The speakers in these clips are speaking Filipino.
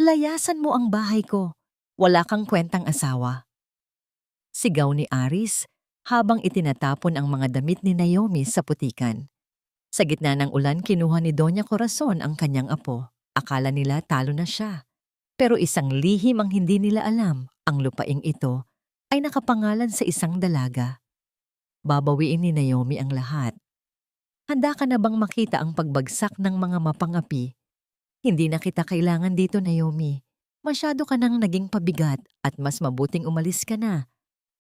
Layasan mo ang bahay ko. Wala kang kwentang asawa. Sigaw ni Aris habang itinatapon ang mga damit ni Naomi sa putikan. Sa gitna ng ulan, kinuha ni Doña Corazon ang kanyang apo. Akala nila talo na siya. Pero isang lihim ang hindi nila alam. Ang lupaing ito ay nakapangalan sa isang dalaga. Babawiin ni Naomi ang lahat. Handa ka na bang makita ang pagbagsak ng mga mapangapi? Hindi na kita kailangan dito, Naomi. Masyado ka nang naging pabigat at mas mabuting umalis ka na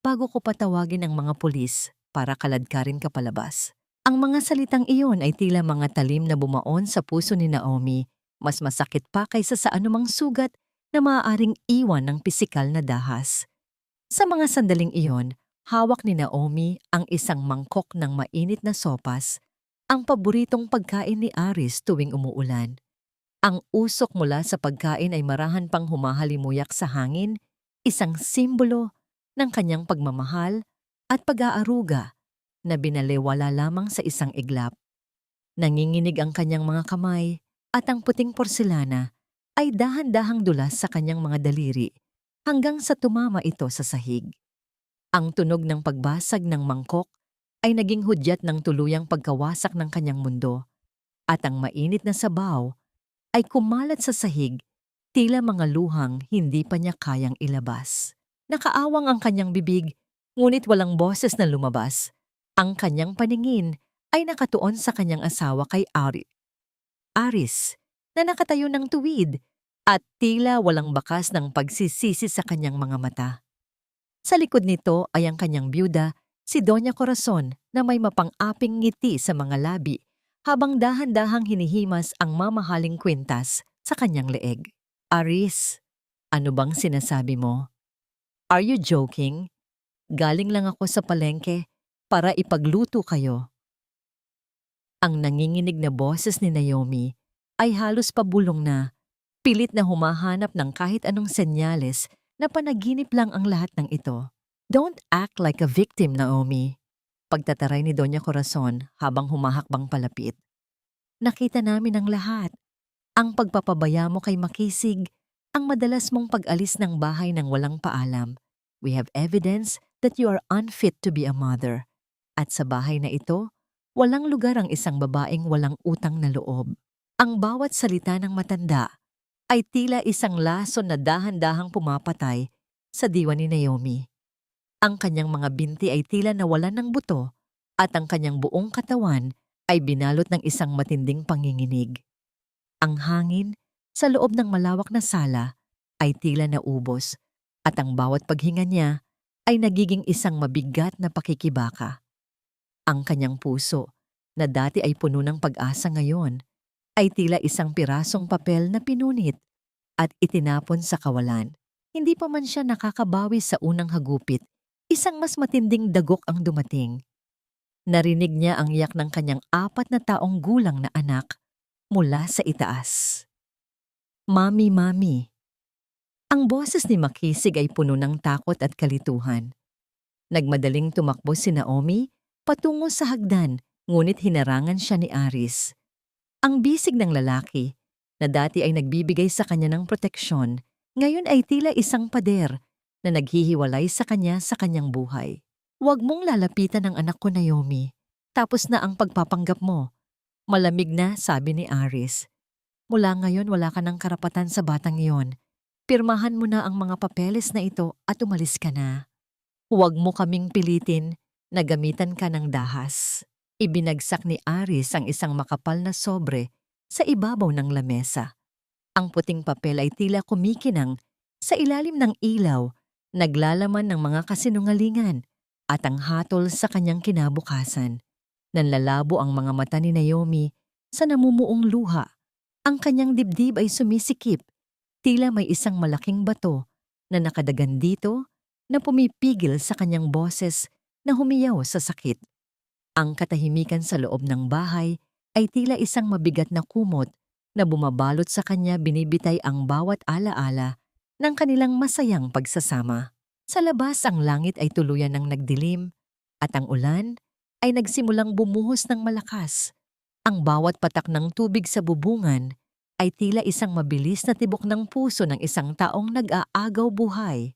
bago ko patawagin ang mga pulis para kaladkarin ka palabas. Ang mga salitang iyon ay tila mga talim na bumaon sa puso ni Naomi, mas masakit pa kaysa sa anumang sugat na maaaring iwan ng pisikal na dahas. Sa mga sandaling iyon, hawak ni Naomi ang isang mangkok ng mainit na sopas, ang paboritong pagkain ni Aris tuwing umuulan. Ang usok mula sa pagkain ay marahan pang humahalimuyak sa hangin, isang simbolo ng kanyang pagmamahal at pag-aaruga na binalewala lamang sa isang iglap. Nanginginig ang kanyang mga kamay at ang puting porselana ay dahan-dahang dulas sa kanyang mga daliri hanggang sa tumama ito sa sahig. Ang tunog ng pagbasag ng mangkok ay naging hudyat ng tuluyang pagkawasak ng kanyang mundo at ang mainit na sabaw ay kumalat sa sahig, tila mga luhang hindi pa niya kayang ilabas. Nakaawang ang kanyang bibig, ngunit walang boses na lumabas. Ang kanyang paningin ay nakatuon sa kanyang asawa kay Aris, na nakatayo ng tuwid at tila walang bakas ng pagsisisi sa kanyang mga mata. Sa likod nito ay ang kanyang byuda, si Doña Corazon, na may mapang-aping ngiti sa mga labi habang dahan-dahang hinihimas ang mamahaling kwintas sa kanyang leeg. Aris, ano bang sinasabi mo? Are you joking? Galing lang ako sa palengke para ipagluto kayo. Ang nanginginig na boses ni Naomi ay halos pabulong na, pilit na humahanap ng kahit anong senyales na panaginip lang ang lahat ng ito. Don't act like a victim, Naomi. Pagtataray ni Doña Corazon habang humahakbang palapit. Nakita namin ang lahat. Ang pagpapabaya mo kay Makisig, ang madalas mong pag-alis ng bahay ng walang paalam. We have evidence that you are unfit to be a mother. At sa bahay na ito, walang lugar ang isang babaeng walang utang na loob. Ang bawat salita ng matanda ay tila isang lason na dahan-dahang pumapatay sa diwa ni Naomi. Ang kanyang mga binti ay tila nawalan ng buto at ang kanyang buong katawan ay binalot ng isang matinding panginginig. Ang hangin sa loob ng malawak na sala ay tila naubos at ang bawat paghinga niya ay nagiging isang mabigat na pakikibaka. Ang kanyang puso, na dati ay puno ng pag-asa ngayon, ay tila isang pirasong papel na pinunit at itinapon sa kawalan. Hindi pa man siya nakakabawi sa unang hagupit, isang mas matinding dagok ang dumating. Narinig niya ang iyak ng kanyang 4 na taong gulang na anak mula sa itaas. Mami, Mami. Ang boses ni Makisig ay puno ng takot at kalituhan. Nagmadaling tumakbo si Naomi patungo sa hagdan, ngunit hinarangan siya ni Aris. Ang bisig ng lalaki, na dati ay nagbibigay sa kanya ng proteksyon, ngayon ay tila isang pader na naghihiwalay sa kanyang buhay. Huwag mong lalapitan ang anak ko, Naomi. Tapos na ang pagpapanggap mo. Malamig na, sabi ni Aris. Mula ngayon wala ka ng karapatan sa batang iyon. Pirmahan mo na ang mga papeles na ito at umalis ka na. Huwag mo kaming pilitin na gamitan ka ng dahas. Ibinagsak ni Aris ang isang makapal na sobre sa ibabaw ng lamesa. Ang puting papel ay tila kumikinang sa ilalim ng ilaw, naglalaman ng mga kasinungalingan at ang hatol sa kanyang kinabukasan. Nanlalabo ang mga mata ni Naomi sa namumuong luha. Ang kanyang dibdib ay sumisikip, tila may isang malaking bato na nakadagan dito na pumipigil sa kanyang boses na humiyaw sa sakit. Ang katahimikan sa loob ng bahay ay tila isang mabigat na kumot na bumabalot sa kanya, binibitay ang bawat alaala ng kanilang masayang pagsasama. Sa labas ang langit ay tuluyan ng nagdilim at ang ulan ay nagsimulang bumuhos ng malakas. Ang bawat patak ng tubig sa bubungan ay tila isang mabilis na tibok ng puso ng isang taong nag-aagaw buhay.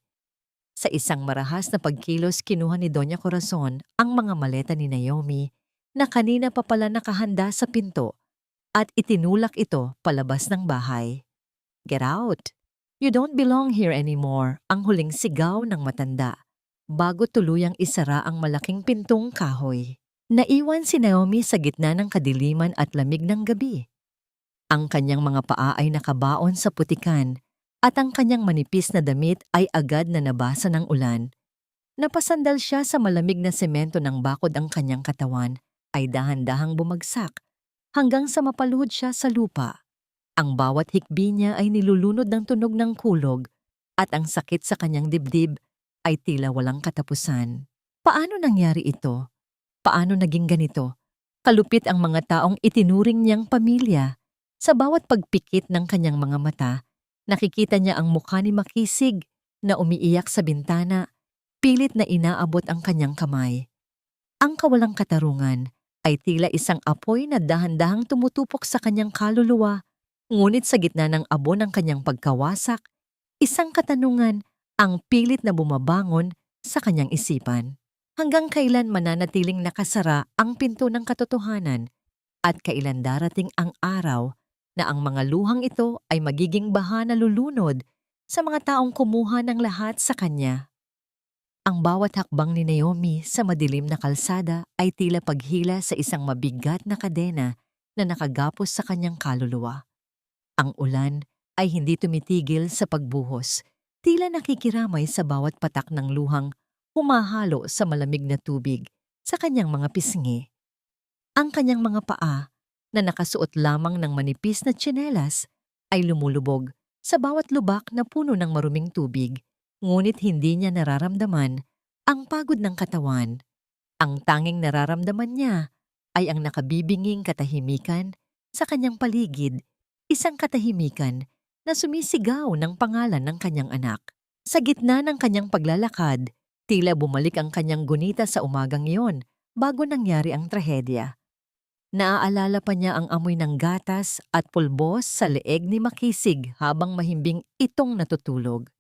Sa isang marahas na pagkilos kinuha ni Doña Corazon ang mga maleta ni Naomi na kanina pa pala nakahanda sa pinto at itinulak ito palabas ng bahay. "Get out! You don't belong here anymore," ang huling sigaw ng matanda bago tuluyang isara ang malaking pintong kahoy. Naiwan si Naomi sa gitna ng kadiliman at lamig ng gabi. Ang kanyang mga paa ay nakabaon sa putikan at ang kanyang manipis na damit ay agad na nabasa ng ulan. Napasandal siya sa malamig na semento ng bakod ang kanyang katawan ay dahan-dahang bumagsak hanggang sa mapaluhod siya sa lupa. Ang bawat hikbi niya ay nilulunod ng tunog ng kulog at ang sakit sa kanyang dibdib ay tila walang katapusan. Paano nangyari ito? Paano naging ganito? Kalupit ang mga taong itinuring niyang pamilya. Sa bawat pagpikit ng kanyang mga mata, nakikita niya ang mukha ni Makisig na umiiyak sa bintana, pilit na inaabot ang kanyang kamay. Ang kawalang katarungan ay tila isang apoy na dahan-dahang tumutupok sa kanyang kaluluwa, ngunit sa gitna ng abo ng kanyang pagkawasak, isang katanungan ang pilit na bumabangon sa kanyang isipan. Hanggang kailan mananatiling nakasara ang pinto ng katotohanan at kailan darating ang araw na ang mga luhang ito ay magiging baha na lulunod sa mga taong kumuha ng lahat sa kanya. Ang bawat hakbang ni Naomi sa madilim na kalsada ay tila paghila sa isang mabigat na kadena na nakagapos sa kanyang kaluluwa. Ang ulan ay hindi tumitigil sa pagbuhos, tila nakikiramay sa bawat patak ng luhang humahalo sa malamig na tubig sa kanyang mga pisngi. Ang kanyang mga paa na nakasuot lamang ng manipis na tsinelas ay lumulubog sa bawat lubak na puno ng maruming tubig, ngunit hindi niya nararamdaman ang pagod ng katawan. Ang tanging nararamdaman niya ay ang nakabibinging katahimikan sa kanyang paligid, isang katahimikan na sumisigaw ng pangalan ng kanyang anak. Sa gitna ng kanyang paglalakad, tila bumalik ang kanyang gunita sa umagang iyon bago nangyari ang trahedya. Naaalala pa niya ang amoy ng gatas at pulbos sa leeg ni Makisig habang mahimbing itong natutulog.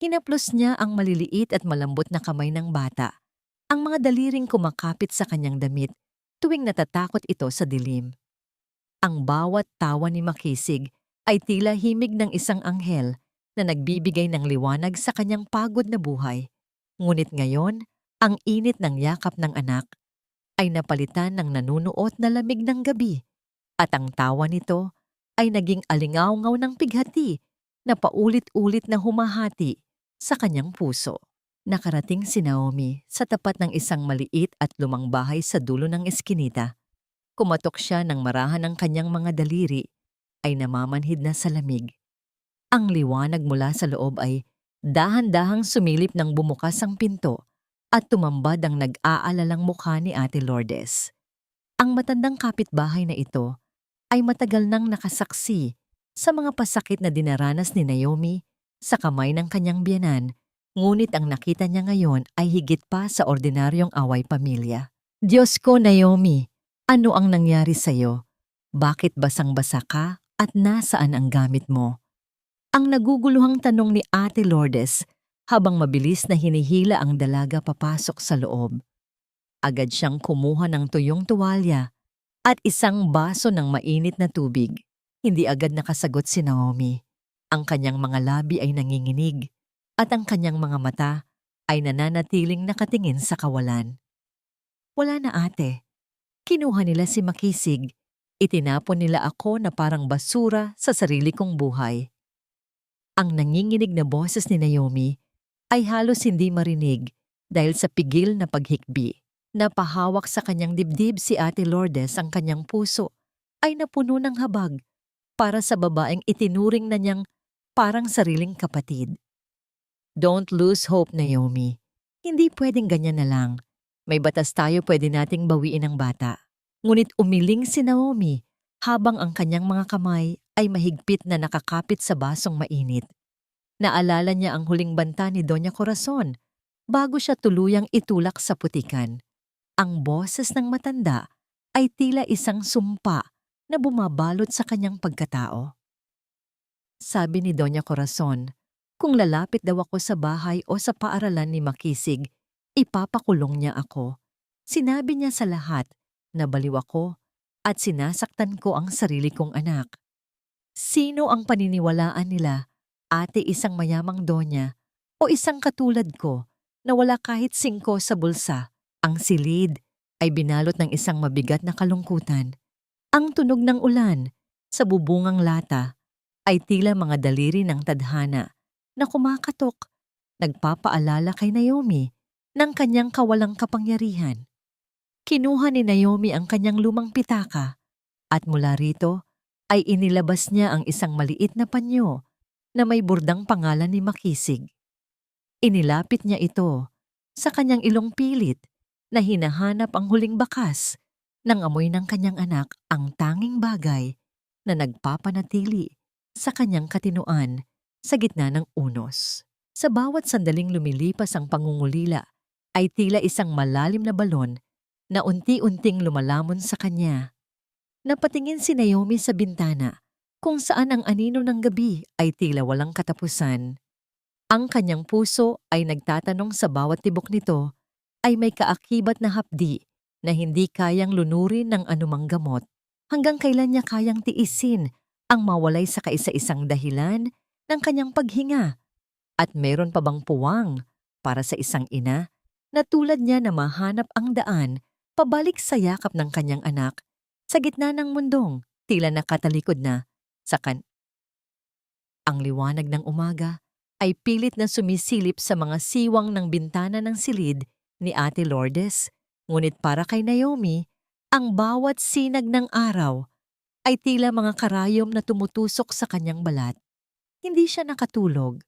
Hinaplos niya ang maliliit at malambot na kamay ng bata, ang mga daliring kumakapit sa kanyang damit tuwing natatakot ito sa dilim. Ang bawat tawa ni Makisig ay tila himig ng isang anghel na nagbibigay ng liwanag sa kanyang pagod na buhay. Ngunit ngayon, ang init ng yakap ng anak ay napalitan ng nanunuot na lamig ng gabi at ang tawa nito ay naging alingaw-ngaw ng pighati na paulit-ulit na humahati sa kanyang puso. Nakarating si Naomi sa tapat ng isang maliit at lumang bahay sa dulo ng eskinita. Kumatok siya ng marahan ng kanyang mga daliri ay namamanhid na sa lamig. Ang liwanag mula sa loob ay dahan-dahang sumilip ng bumukas ang pinto at tumambad ang nag-aalalang mukha ni Ate Lourdes. Ang matandang kapitbahay na ito ay matagal nang nakasaksi sa mga pasakit na dinaranas ni Naomi sa kamay ng kanyang biyenan, ngunit ang nakita niya ngayon ay higit pa sa ordinaryong away pamilya. "Diyos ko, Naomi, ano ang nangyari sa'yo? Bakit basang-basa ka at nasaan ang gamit mo?" Ang naguguluhang tanong ni Ate Lourdes habang mabilis na hinihila ang dalaga papasok sa loob. Agad siyang kumuha ng tuyong tuwalya at isang baso ng mainit na tubig. Hindi agad nakasagot si Naomi. Ang kanyang mga labi ay nanginginig at ang kanyang mga mata ay nananatiling nakatingin sa kawalan. "Wala na, ate. Kinuha nila si Makisig. Itinapon nila ako na parang basura sa sarili kong buhay." Ang nanginginig na boses ni Naomi ay halos hindi marinig dahil sa pigil na paghikbi. Napahawak sa kanyang dibdib si Ate Lourdes, ang kanyang puso ay napuno ng habag para sa babaeng itinuring na niyang parang sariling kapatid. "Don't lose hope, Naomi. Hindi pwedeng ganyan na lang. May batas tayo, pwede nating bawiin ang bata." Ngunit umiling si Naomi habang ang kanyang mga kamay ay mahigpit na nakakapit sa basong mainit. Naalala niya ang huling banta ni Doña Corazon bago siya tuluyang itulak sa putikan. Ang boses ng matanda ay tila isang sumpa na bumabalot sa kanyang pagkatao. Sabi ni Doña Corazon, kung lalapit daw ako sa bahay o sa paaralan ni Makisig, ipapakulong niya ako. Sinabi niya sa lahat na baliw ako at sinasaktan ko ang sarili kong anak. Sino ang paniniwalaan nila, ate isang mayamang donya o isang katulad ko na wala kahit 5 sa bulsa? Ang silid ay binalot ng isang mabigat na kalungkutan. Ang tunog ng ulan sa bubungang lata ay tila mga daliri ng tadhana na kumakatok, nagpapaalala kay Naomi ng kanyang kawalang kapangyarihan. Kinuha ni Naomi ang kanyang lumang pitaka at mula rito ay inilabas niya ang isang maliit na panyo na may burdang pangalan ni Makisig. Inilapit niya ito sa kanyang ilong pilit na hinahanap ang huling bakas ng amoy ng kanyang anak, ang tanging bagay na nagpapanatili sa kanyang katinoan sa gitna ng unos. Sa bawat sandaling lumilipas ang pangungulila ay tila isang malalim na balon na unti-unting lumalamon sa kanya. Napatingin si Naomi sa bintana kung saan ang anino ng gabi ay tila walang katapusan. Ang kanyang puso ay nagtatanong sa bawat tibok nito ay may kaakibat na hapdi na hindi kayang lunurin ng anumang gamot. Hanggang kailan niya kayang tiisin ang mawalay sa kaisa-isang dahilan ng kanyang paghinga? At meron pa bang puwang para sa isang ina na tulad niya na mahanap ang daan pabalik sa yakap ng kanyang anak sa gitna ng mundong tila nakatalikod na sa Ang liwanag ng umaga ay pilit na sumisilip sa mga siwang ng bintana ng silid ni Ate Lourdes, ngunit para kay Naomi, ang bawat sinag ng araw ay tila mga karayom na tumutusok sa kanyang balat. Hindi siya nakatulog.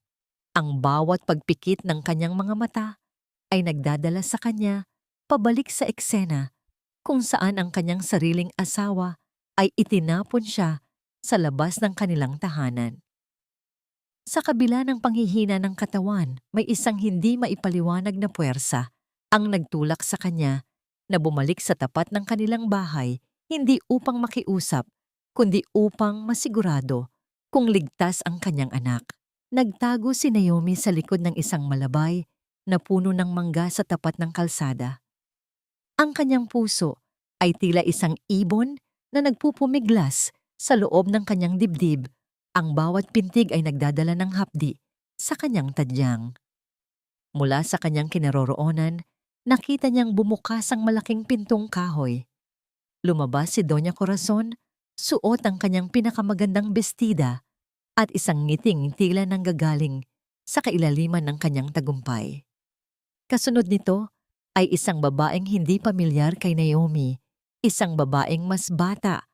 Ang bawat pagpikit ng kanyang mga mata ay nagdadala sa kanya pabalik sa eksena kung saan ang kanyang sariling asawa ay itinapon siya sa labas ng kanilang tahanan. Sa kabila ng panghihina ng katawan, may isang hindi maipaliwanag na puwersa ang nagtulak sa kanya na bumalik sa tapat ng kanilang bahay, hindi upang makiusap, kundi upang masigurado kung ligtas ang kanyang anak. Nagtago si Naomi sa likod ng isang malabay na puno ng mangga sa tapat ng kalsada. Ang kanyang puso ay tila isang ibon na nagpupumiglas sa loob ng kanyang dibdib. Ang bawat pintig ay nagdadala ng hapdi sa kanyang tadyang. Mula sa kanyang kinaroroonan, nakita niyang bumukas ang malaking pintong kahoy. Lumabas si Doña Corazon, suot ang kanyang pinakamagandang bestida at isang ngiting tila nanggagaling sa kailaliman ng kanyang tagumpay. Kasunod nito ay isang babaeng hindi pamilyar kay Naomi, isang babaeng mas bata,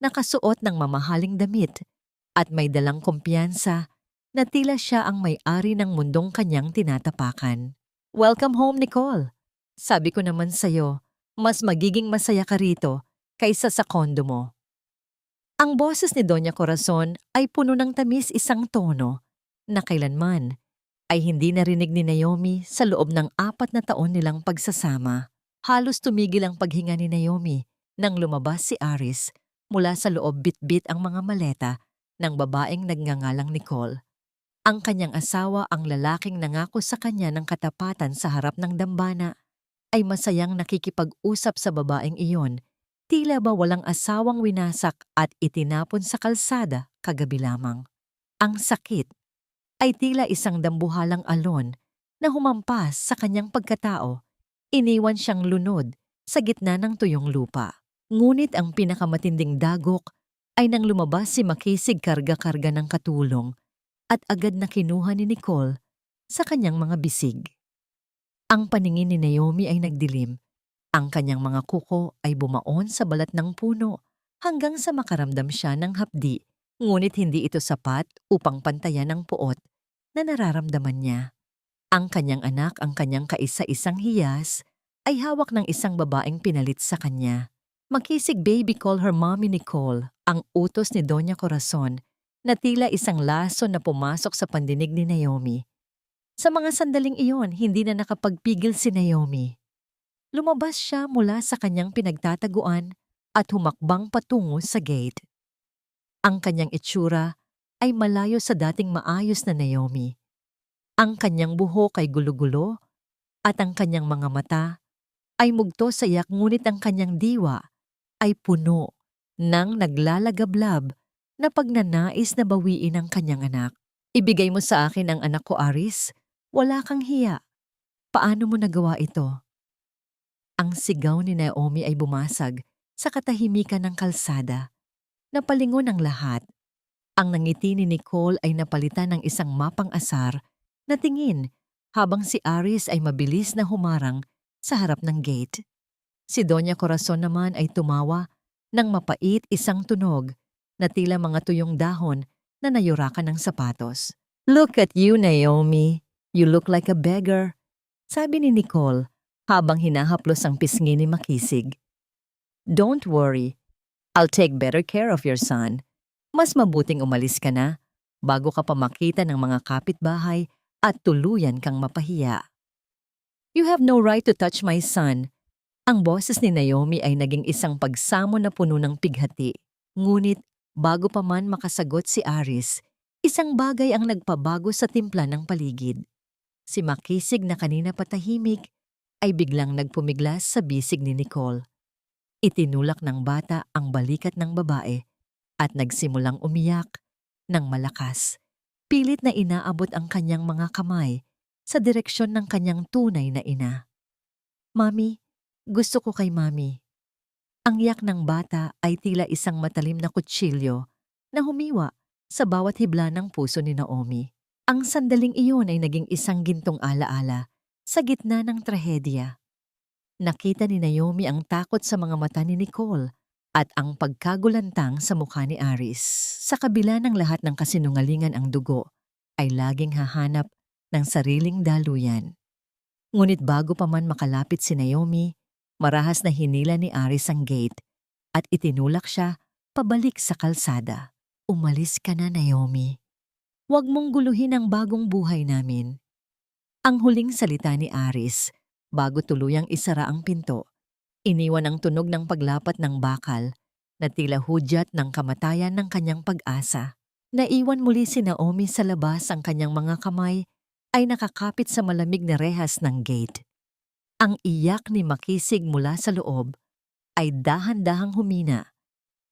nakasuot ng mamahaling damit at may dalang kumpiyansa na tila siya ang may-ari ng mundong kanyang tinatapakan. "Welcome home, Nicole. Sabi ko naman sa'yo, mas magiging masaya ka rito kaysa sa kondo mo." Ang boses ni Doña Corazon ay puno ng tamis, isang tono na kailanman ay hindi narinig ni Naomi sa loob ng 4 na taon nilang pagsasama. Halos tumigil ang paghinga ni Naomi nang lumabas si Aris mula sa loob, bitbit ang mga maleta ng babaeng nagngangalang Nicole. Ang kanyang asawa, ang lalaking nangako sa kanya ng katapatan sa harap ng dambana, ay masayang nakikipag-usap sa babaeng iyon, tila ba walang asawang winasak at itinapon sa kalsada kagabi lamang. Ang sakit ay tila isang dambuhalang alon na humampas sa kanyang pagkatao, iniwan siyang lunod sa gitna ng tuyong lupa. Ngunit ang pinakamatinding dagok ay nang lumabas si Makisig, karga-karga ng katulong, at agad na kinuha ni Nicole sa kanyang mga bisig. Ang paningin ni Naomi ay nagdilim. Ang kanyang mga kuko ay bumaon sa balat ng puno hanggang sa makaramdam siya ng hapdi, ngunit hindi ito sapat upang pantayan ang puot na nararamdaman niya. Ang kanyang anak, ang kanyang kaisa-isang hiyas, ay hawak ng isang babaeng pinalit sa kanya. "Makisig, baby, call her Mommy Nicole," ang utos ni Doña Corazon na tila isang laso na pumasok sa pandinig ni Naomi. Sa mga sandaling iyon, hindi na nakapagpigil si Naomi. Lumabas siya mula sa kanyang pinagtataguan at humakbang patungo sa gate. Ang kanyang itsura ay malayo sa dating maayos na Naomi. Ang kanyang buhok ay gulo-gulo at ang kanyang mga mata ay mugto sa iyak, ngunit ang kanyang diwa ay puno ng naglalagablab na pagnanais na bawiin ang kanyang anak. Ibigay mo sa akin ang anak ko, Aris. Wala kang hiya. Paano mo nagawa ito? Ang sigaw ni Naomi ay bumasag sa katahimikan ng kalsada. Napalingon ang lahat. Ang nangiti ni Nicole ay napalitan ng isang mapang-asar na tingin habang si Aris ay mabilis na humarang sa harap ng gate. Si Doña Corazon naman ay tumawa ng mapait, isang tunog na tila mga tuyong dahon na nayurakan ng sapatos. "Look at you, Naomi. You look like a beggar," sabi ni Nicole habang hinahaplos ang pisngi ni Makisig. "Don't worry. I'll take better care of your son. Mas mabuting umalis ka na bago ka pa makita ng mga kapitbahay at tuluyan kang mapahiya." "You have no right to touch my son." Ang boses ni Naomi ay naging isang pagsamo na puno ng pighati. Ngunit bago pa man makasagot si Aris, isang bagay ang nagpabago sa timpla ng paligid. Si Makisig na kanina patahimik ay biglang nagpumiglas sa bisig ni Nicole. Itinulak ng bata ang balikat ng babae at nagsimulang umiyak ng malakas. Pilit na inaabot ang kanyang mga kamay sa direksyon ng kanyang tunay na ina. "Mami, gusto ko kay Mami." Ang iyak ng bata ay tila isang matalim na kutsilyo na humiwa sa bawat hibla ng puso ni Naomi. Ang sandaling iyon ay naging isang gintong alaala sa gitna ng trahedya. Nakita ni Naomi ang takot sa mga mata ni Nicole at ang pagkagulantang sa mukha ni Aris. Sa kabila ng lahat ng kasinungalingan, ang dugo ay laging hahanap ng sariling daluyan. Ngunit bago pa man makalapit si Naomi, marahas na hinila ni Aris ang gate at itinulak siya pabalik sa kalsada. "Umalis ka na, Naomi. Huwag mong guluhin ang bagong buhay namin." Ang huling salita ni Aris bago tuluyang isara ang pinto. Iniwan ang tunog ng paglapat ng bakal na tila hudyat ng kamatayan ng kanyang pag-asa. Naiwan muli si Naomi sa labas, ang kanyang mga kamay ay nakakapit sa malamig na rehas ng gate. Ang iyak ni Makisig mula sa loob ay dahan-dahang humina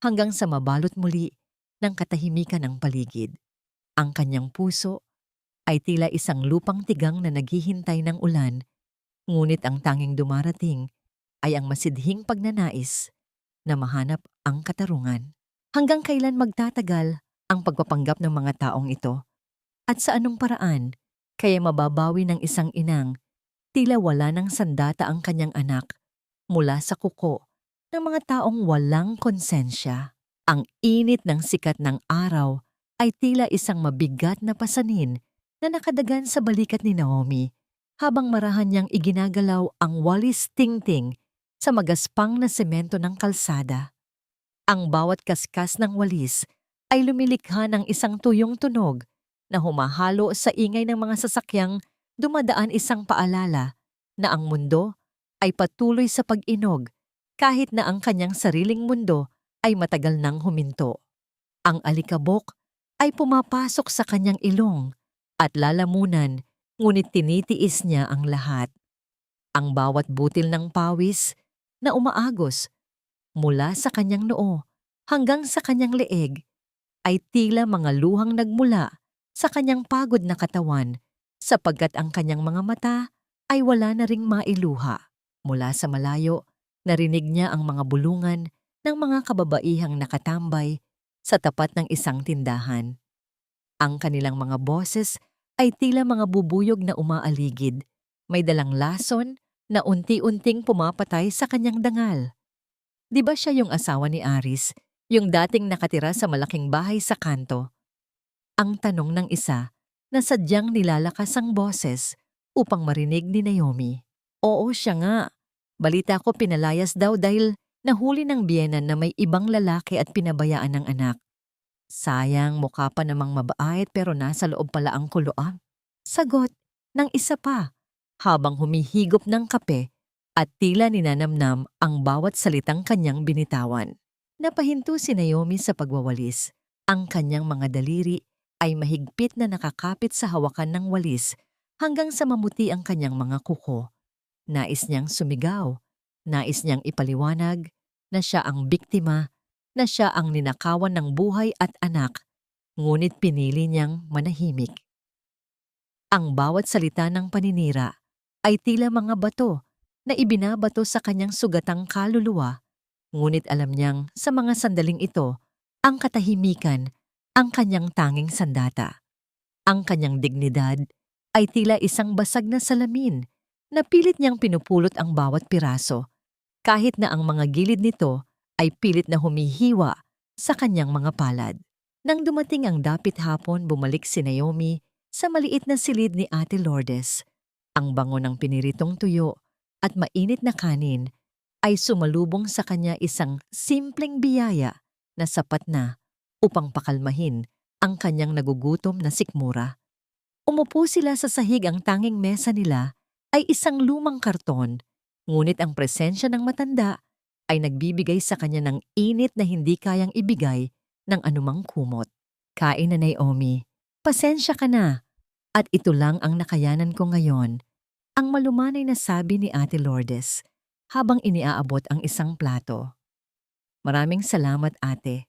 hanggang sa mabalot muli ng katahimikan ng paligid. Ang kanyang puso ay tila isang lupang tigang na naghihintay ng ulan, ngunit ang tanging dumarating ay ang masidhing pagnanais na mahanap ang katarungan. Hanggang kailan magtatagal ang pagpapanggap ng mga taong ito? At sa anong paraan kaya mababawi ng isang inang tila wala ng sandata ang kanyang anak mula sa kuko ng mga taong walang konsensya? Ang init ng sikat ng araw ay tila isang mabigat na pasanin na nakadagan sa balikat ni Naomi habang marahan niyang iginagalaw ang walis tingting sa magaspang na semento ng kalsada. Ang bawat kaskas ng walis ay lumilikha ng isang tuyong tunog na humahalo sa ingay ng mga sasakyang dumadaan, isang paalala na ang mundo ay patuloy sa pag-inog kahit na ang kanyang sariling mundo ay matagal nang huminto. Ang alikabok ay pumapasok sa kanyang ilong at lalamunan, ngunit tinitiis niya ang lahat. Ang bawat butil ng pawis na umaagos mula sa kanyang noo hanggang sa kanyang leeg ay tila mga luhang nagmula sa kanyang pagod na katawan, sapagkat ang kanyang mga mata ay wala na ring mailuha. Mula sa malayo, narinig niya ang mga bulungan ng mga kababaihang nakatambay sa tapat ng isang tindahan. Ang kanilang mga boses ay tila mga bubuyog na umaaligid, may dalang lason na unti-unting pumapatay sa kanyang dangal. Di ba siya yung asawa ni Aris, yung dating nakatira sa malaking bahay sa kanto? Ang tanong ng isa na sadyang nilalakas ang boses upang marinig ni Naomi. "Oo, siya nga. Balita ko pinalayas daw dahil nahuli ng biyenan na may ibang lalaki at pinabayaan ng anak. Sayang, mukha pa namang mabait pero nasa loob pala ang kuloa." Sagot ng isa pa habang humihigop ng kape at tila ninanamnam ang bawat salitang kanyang binitawan. Napahinto si Naomi sa pagwawalis. Ang kanyang mga daliri ay mahigpit na nakakapit sa hawakan ng walis hanggang sa mamuti ang kanyang mga kuko. Nais niyang sumigaw, nais niyang ipaliwanag na siya ang biktima, na siya ang ninakawan ng buhay at anak, ngunit pinili niyang manahimik. Ang bawat salita ng paninira ay tila mga bato na ibinabato sa kanyang sugatang kaluluwa, ngunit alam niyang sa mga sandaling ito, ang katahimikan, ang kanyang tanging sandata. Ang kanyang dignidad ay tila isang basag na salamin na pilit niyang pinupulot ang bawat piraso, kahit na ang mga gilid nito ay pilit na humihiwa sa kanyang mga palad. Nang dumating ang dapit hapon, bumalik si Naomi sa maliit na silid ni Ate Lourdes. Ang bango ng piniritong tuyo at mainit na kanin ay sumalubong sa kanya isang simpleng biyaya na sapat na upang pakalmahin ang kanyang nagugutom na sikmura. Umupo sila sa sahig, ang tanging mesa nila ay isang lumang karton, ngunit ang presensya ng matanda ay nagbibigay sa kanya ng init na hindi kayang ibigay ng anumang kumot. Kain na, Naomi. Pasensya ka na. At ito lang ang nakayanan ko ngayon, ang malumanay na sabi ni Ate Lourdes habang iniaabot ang isang plato. Maraming salamat, ate.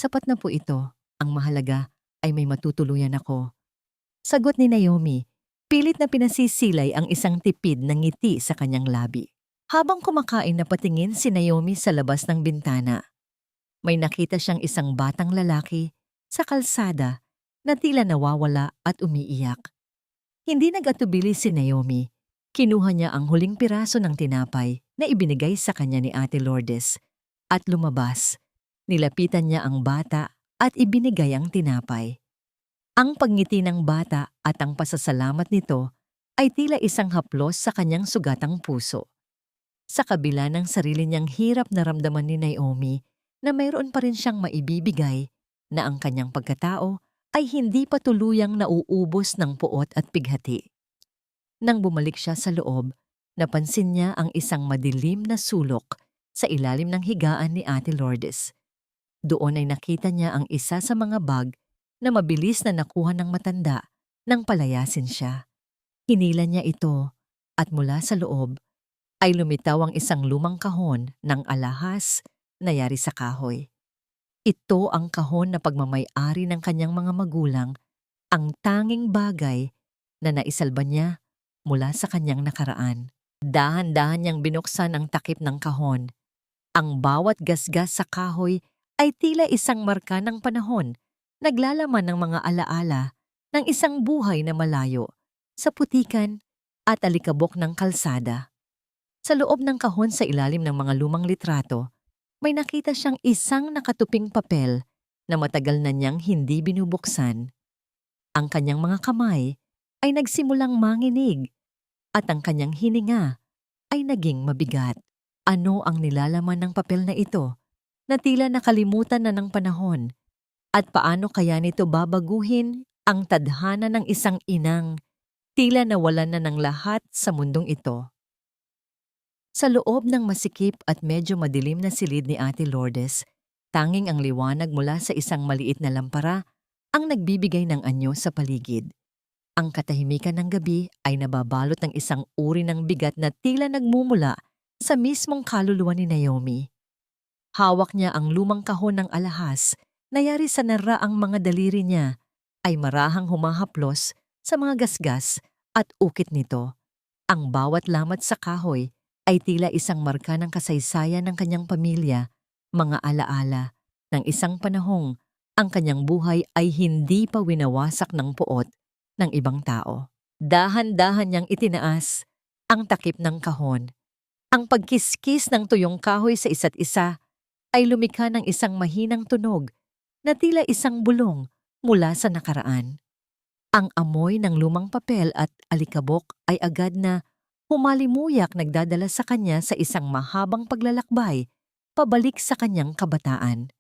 Sapat na po ito. Ang mahalaga ay may matutuluyan ako. Sagot ni Naomi, pilit na pinasisilay ang isang tipid na ngiti sa kanyang labi. Habang kumakain, napatingin si Naomi sa labas ng bintana. May nakita siyang isang batang lalaki sa kalsada na tila nawawala at umiiyak. Hindi nag-atubili si Naomi. Kinuha niya ang huling piraso ng tinapay na ibinigay sa kanya ni Ate Lourdes at lumabas. Nilapitan niya ang bata at ibinigay ang tinapay. Ang pagngiti ng bata at ang pasasalamat nito ay tila isang haplos sa kanyang sugatang puso. Sa kabila ng sarili niyang hirap na ramdaman ni Naomi na mayroon pa rin siyang maibibigay, na ang kanyang pagkatao ay hindi pa tuluyang nauubos ng puot at pighati. Nang bumalik siya sa loob, napansin niya ang isang madilim na sulok sa ilalim ng higaan ni Ate Lourdes. Doon ay nakita niya ang isa sa mga bag na mabilis na nakuha ng matanda nang palayasin siya. Hinila niya ito at mula sa loob ay lumitaw ang isang lumang kahon ng alahas na yari sa kahoy. Ito ang kahon na pagmamay-ari ng kanyang mga magulang, ang tanging bagay na naisalba niya mula sa kanyang nakaraan. Dahan-dahan niyang binuksan ang takip ng kahon. Ang bawat gasgas sa kahoy ay tila isang marka ng panahon, naglalaman ng mga alaala ng isang buhay na malayo sa putikan at alikabok ng kalsada. Sa loob ng kahon, sa ilalim ng mga lumang litrato, may nakita siyang isang nakatuping papel na matagal na niyang hindi binubuksan. Ang kanyang mga kamay ay nagsimulang manginig at ang kanyang hininga ay naging mabigat. Ano ang nilalaman ng papel na ito na tila nakalimutan na ng panahon? At paano kaya nito babaguhin ang tadhana ng isang inang tila nawalan na ng lahat sa mundong ito? Sa loob ng masikip at medyo madilim na silid ni Ate Lourdes, tanging ang liwanag mula sa isang maliit na lampara ang nagbibigay ng anyo sa paligid. Ang katahimikan ng gabi ay nababalot ng isang uri ng bigat na tila nagmumula sa mismong kaluluwa ni Naomi. Hawak niya ang lumang kahon ng alahas na yari sa naraang mga daliri niya ay marahang humahaplos sa mga gasgas at ukit nito. Ang bawat lamat sa kahoy ay tila isang marka ng kasaysayan ng kanyang pamilya, mga alaala ng isang panahong ang kanyang buhay ay hindi pa winawasak ng puot ng ibang tao. Dahan-dahan niyang itinaas ang takip ng kahon. Ang pagkiskis ng tuyong kahoy sa isa't isa ay lumikha ng isang mahinang tunog na tila isang bulong mula sa nakaraan. Ang amoy ng lumang papel at alikabok ay agad na humalimuyak, nagdadala sa kanya sa isang mahabang paglalakbay pabalik sa kanyang kabataan.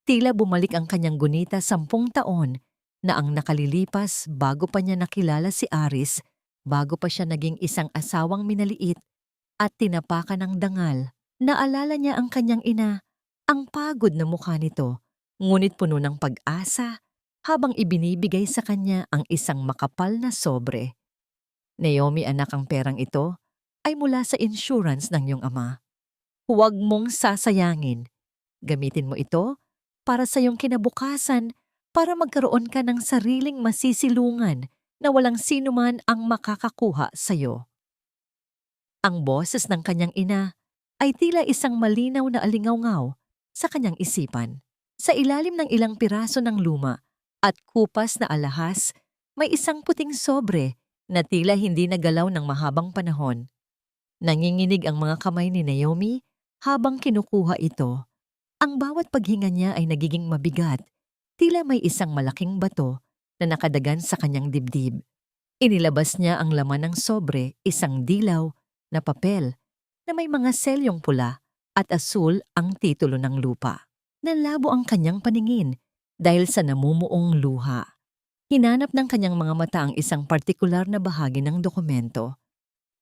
Tila bumalik ang kanyang gunita 10 taon na ang nakalilipas bago pa niya nakilala si Aris, bago pa siya naging isang asawang minaliit at tinapakan ng dangal. Naalala niya ang kanyang ina, ang pagod na mukha nito, ngunit puno ng pag-asa habang ibinibigay sa kanya ang isang makapal na sobre. Naomi, anak, ang perang ito ay mula sa insurance ng iyong ama. Huwag mong sasayangin. Gamitin mo ito para sa iyong kinabukasan, para magkaroon ka ng sariling masisilungan na walang sino man ang makakakuha sa iyo. Ang boses ng kanyang ina ay tila isang malinaw na alingawngaw sa kanyang isipan. Sa ilalim ng ilang piraso ng luma at kupas na alahas, may isang puting sobre na tila hindi nagalaw ng mahabang panahon. Nanginginig ang mga kamay ni Naomi habang kinukuha ito. Ang bawat paghinga niya ay nagiging mabigat, tila may isang malaking bato na nakadagan sa kanyang dibdib. Inilabas niya ang laman ng sobre, isang dilaw na papel na may mga selyong pula at asul ang titulo ng lupa. Nalabo ang kanyang paningin dahil sa namumuong luha. Hinanap ng kanyang mga mata ang isang partikular na bahagi ng dokumento.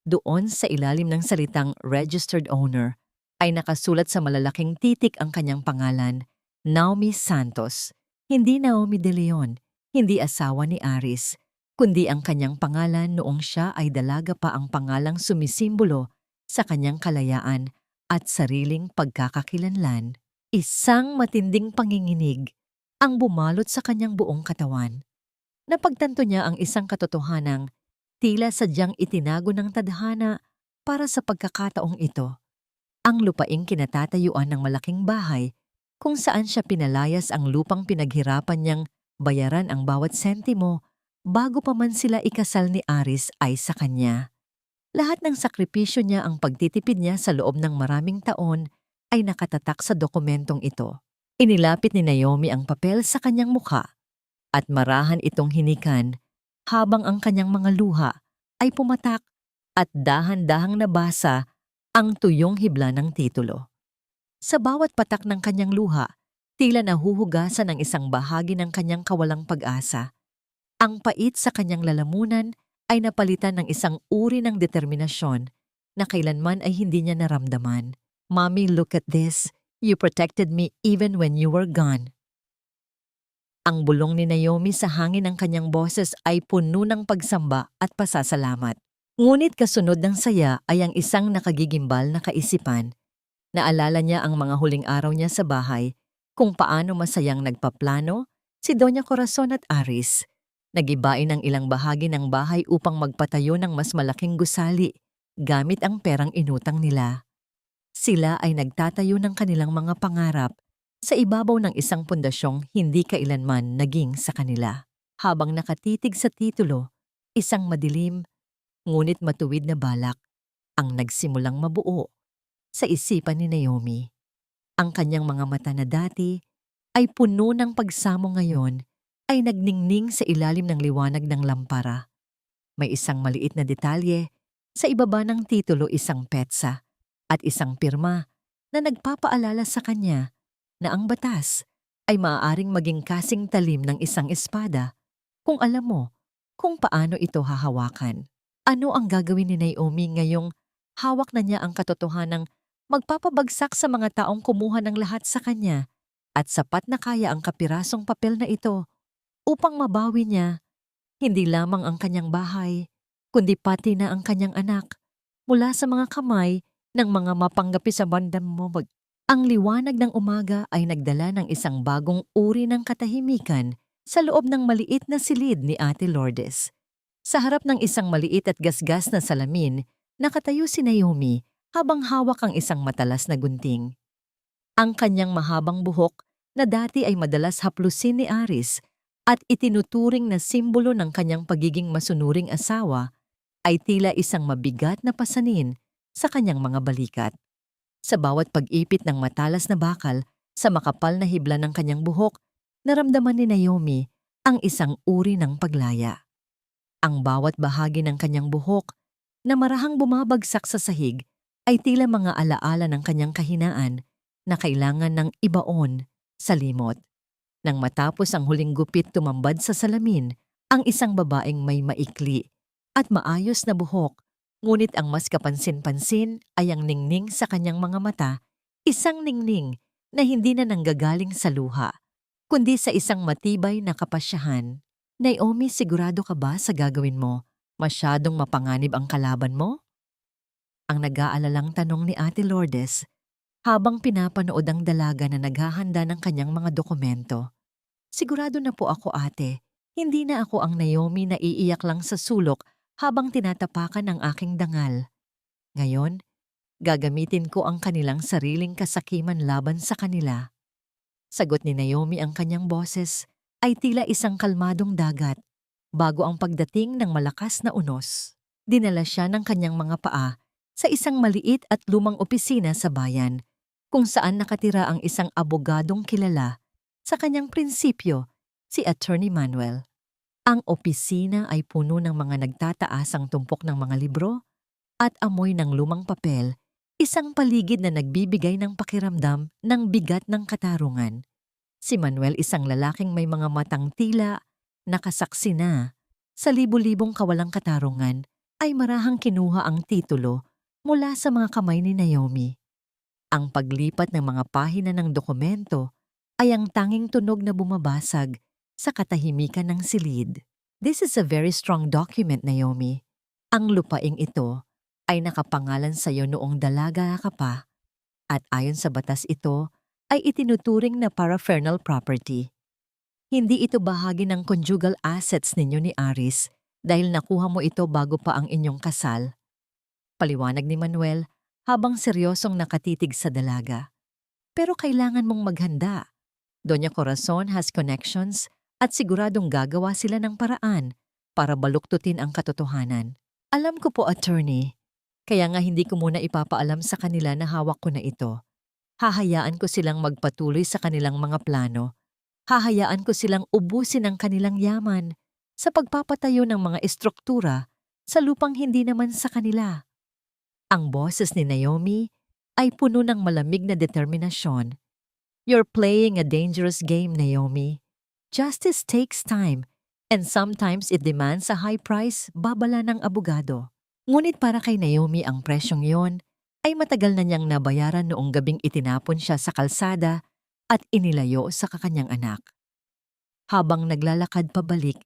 Doon sa ilalim ng salitang registered owner ay nakasulat sa malalaking titik ang kanyang pangalan, Naomi Santos. Hindi Naomi de Leon, hindi asawa ni Aris, kundi ang kanyang pangalan noong siya ay dalaga pa, ang pangalang sumisimbolo sa kanyang kalayaan at sariling pagkakakilanlan. Isang matinding panginginig ang bumalot sa kanyang buong katawan. Napagtanto niya ang isang katotohanang tila sadyang itinago ng tadhana para sa pagkakataong ito. Ang lupaing kinatatayuan ng malaking bahay kung saan siya pinalayas ang lupang pinaghirapan niyang bayaran ang bawat sentimo bago pa man sila ikasal ni Aris ay sa kanya. Lahat ng sakripisyo niya, ang pagtitipid niya sa loob ng maraming taon ay nakatatak sa dokumentong ito. Inilapit ni Naomi ang papel sa kanyang mukha at marahan itong hinikan habang ang kanyang mga luha ay pumatak at dahan-dahang nabasa ang tuyong hibla ng titulo. Sa bawat patak ng kanyang luha, tila nahuhugasan ang isang bahagi ng kanyang kawalang pag-asa. Ang pait sa kanyang lalamunan ay napalitan ng isang uri ng determinasyon na kailanman ay hindi niya naramdaman. Mommy, look at this. You protected me even when you were gone. Ang bulong ni Naomi sa hangin ng kanyang boses ay puno ng pagsamba at pasasalamat. Ngunit kasunod ng saya ay ang isang nakagigimbal na kaisipan. Naalala niya ang mga huling araw niya sa bahay, kung paano masayang nagpaplano si Doña Corazon at Aris. Nagibain ang ilang bahagi ng bahay upang magpatayo ng mas malaking gusali gamit ang perang inutang nila. Sila ay nagtatayo ng kanilang mga pangarap sa ibabaw ng isang pundasyong hindi kailanman naging sa kanila. Habang nakatitig sa titulo, isang madilim, ngunit matuwid na balak ang nagsimulang mabuo sa isipan ni Naomi. Ang kanyang mga mata na dati ay puno ng pagsamo ngayon ay nagningning sa ilalim ng liwanag ng lampara. May isang maliit na detalye sa ibaba ng titulo, isang petsa at isang pirma na nagpapaalala sa kanya na ang batas ay maaaring maging kasing talim ng isang espada kung alam mo kung paano ito hahawakan. Ano ang gagawin ni Naomi ngayong hawak na niya ang katotohanang magpapabagsak sa mga taong kumuha ng lahat sa kanya at sapat na kaya ang kapirasong papel na ito upang mabawi niya hindi lamang ang kanyang bahay, kundi pati na ang kanyang anak mula sa mga kamay ng mga mapanggapi sa bandang momog. Ang liwanag ng umaga ay nagdala ng isang bagong uri ng katahimikan sa loob ng maliit na silid ni Ate Lourdes. Sa harap ng isang maliit at gasgas na salamin, nakatayo si Naomi habang hawak ang isang matalas na gunting. Ang kanyang mahabang buhok na dati ay madalas haplusin ni Aris at itinuturing na simbolo ng kanyang pagiging masunuring asawa ay tila isang mabigat na pasanin sa kanyang mga balikat. Sa bawat pag-ipit ng matalas na bakal sa makapal na hibla ng kanyang buhok, naramdaman ni Naomi ang isang uri ng paglaya. Ang bawat bahagi ng kanyang buhok na marahang bumabagsak sa sahig ay tila mga alaala ng kanyang kahinaan na kailangan ng ibaon sa limot. Nang matapos ang huling gupit, tumambad sa salamin ang isang babaeng may maikli at maayos na buhok. Ngunit ang mas kapansin-pansin ay ang ningning sa kanyang mga mata, isang ningning na hindi na nanggagaling sa luha, kundi sa isang matibay na kapasyahan. Naomi, sigurado ka ba sa gagawin mo? Masyadong mapanganib ang kalaban mo? Ang nag-aalalang tanong ni Ate Lourdes habang pinapanood ang dalaga na naghahanda ng kanyang mga dokumento. Sigurado na po ako, ate. Hindi na ako ang Naomi na iiyak lang sa sulok habang tinatapakan ang aking dangal. Ngayon, gagamitin ko ang kanilang sariling kasakiman laban sa kanila. Sagot ni Naomi, ang kanyang boses ay tila isang kalmadong dagat. Bago ang pagdating ng malakas na unos, dinala siya ng kanyang mga paa sa isang maliit at lumang opisina sa bayan, kung saan nakatira ang isang abogadong kilala sa kanyang prinsipyo, si Attorney Manuel. Ang opisina ay puno ng mga nagtataasang tumpok ng mga libro at amoy ng lumang papel, isang paligid na nagbibigay ng pakiramdam ng bigat ng katarungan. Si Manuel, isang lalaking may mga matang tila nakasaksi na sa libu-libong kawalang katarungan, ay marahang kinuha ang titulo mula sa mga kamay ni Naomi. Ang paglipat ng mga pahina ng dokumento ay ang tanging tunog na bumabasag sa katahimikan ng silid. This is a very strong document, Naomi. Ang lupaing ito ay nakapangalan sa iyo noong dalaga ka pa, at ayon sa batas ito ay itinuturing na paraphernal property. Hindi ito bahagi ng conjugal assets ninyo ni Aris dahil nakuha mo ito bago pa ang inyong kasal. Paliwanag ni Manuel habang seryosong nakatitig sa dalaga. Pero kailangan mong maghanda. Doña Corazon has connections at siguradong gagawa sila ng paraan para baluktutin ang katotohanan. Alam ko po, attorney. Kaya nga hindi ko muna ipapaalam sa kanila na hawak ko na ito. Hahayaan ko silang magpatuloy sa kanilang mga plano. Hahayaan ko silang ubusin ang kanilang yaman sa pagpapatayo ng mga estruktura sa lupang hindi naman sa kanila. Ang boses ni Naomi ay puno ng malamig na determinasyon. You're playing a dangerous game, Naomi. Justice takes time, and sometimes it demands a high price, babala ng abogado. Ngunit para kay Naomi, ang presyong yon ay matagal na niyang nabayaran noong gabing itinapon siya sa kalsada at inilayo sa kakanyang anak. Habang naglalakad pabalik,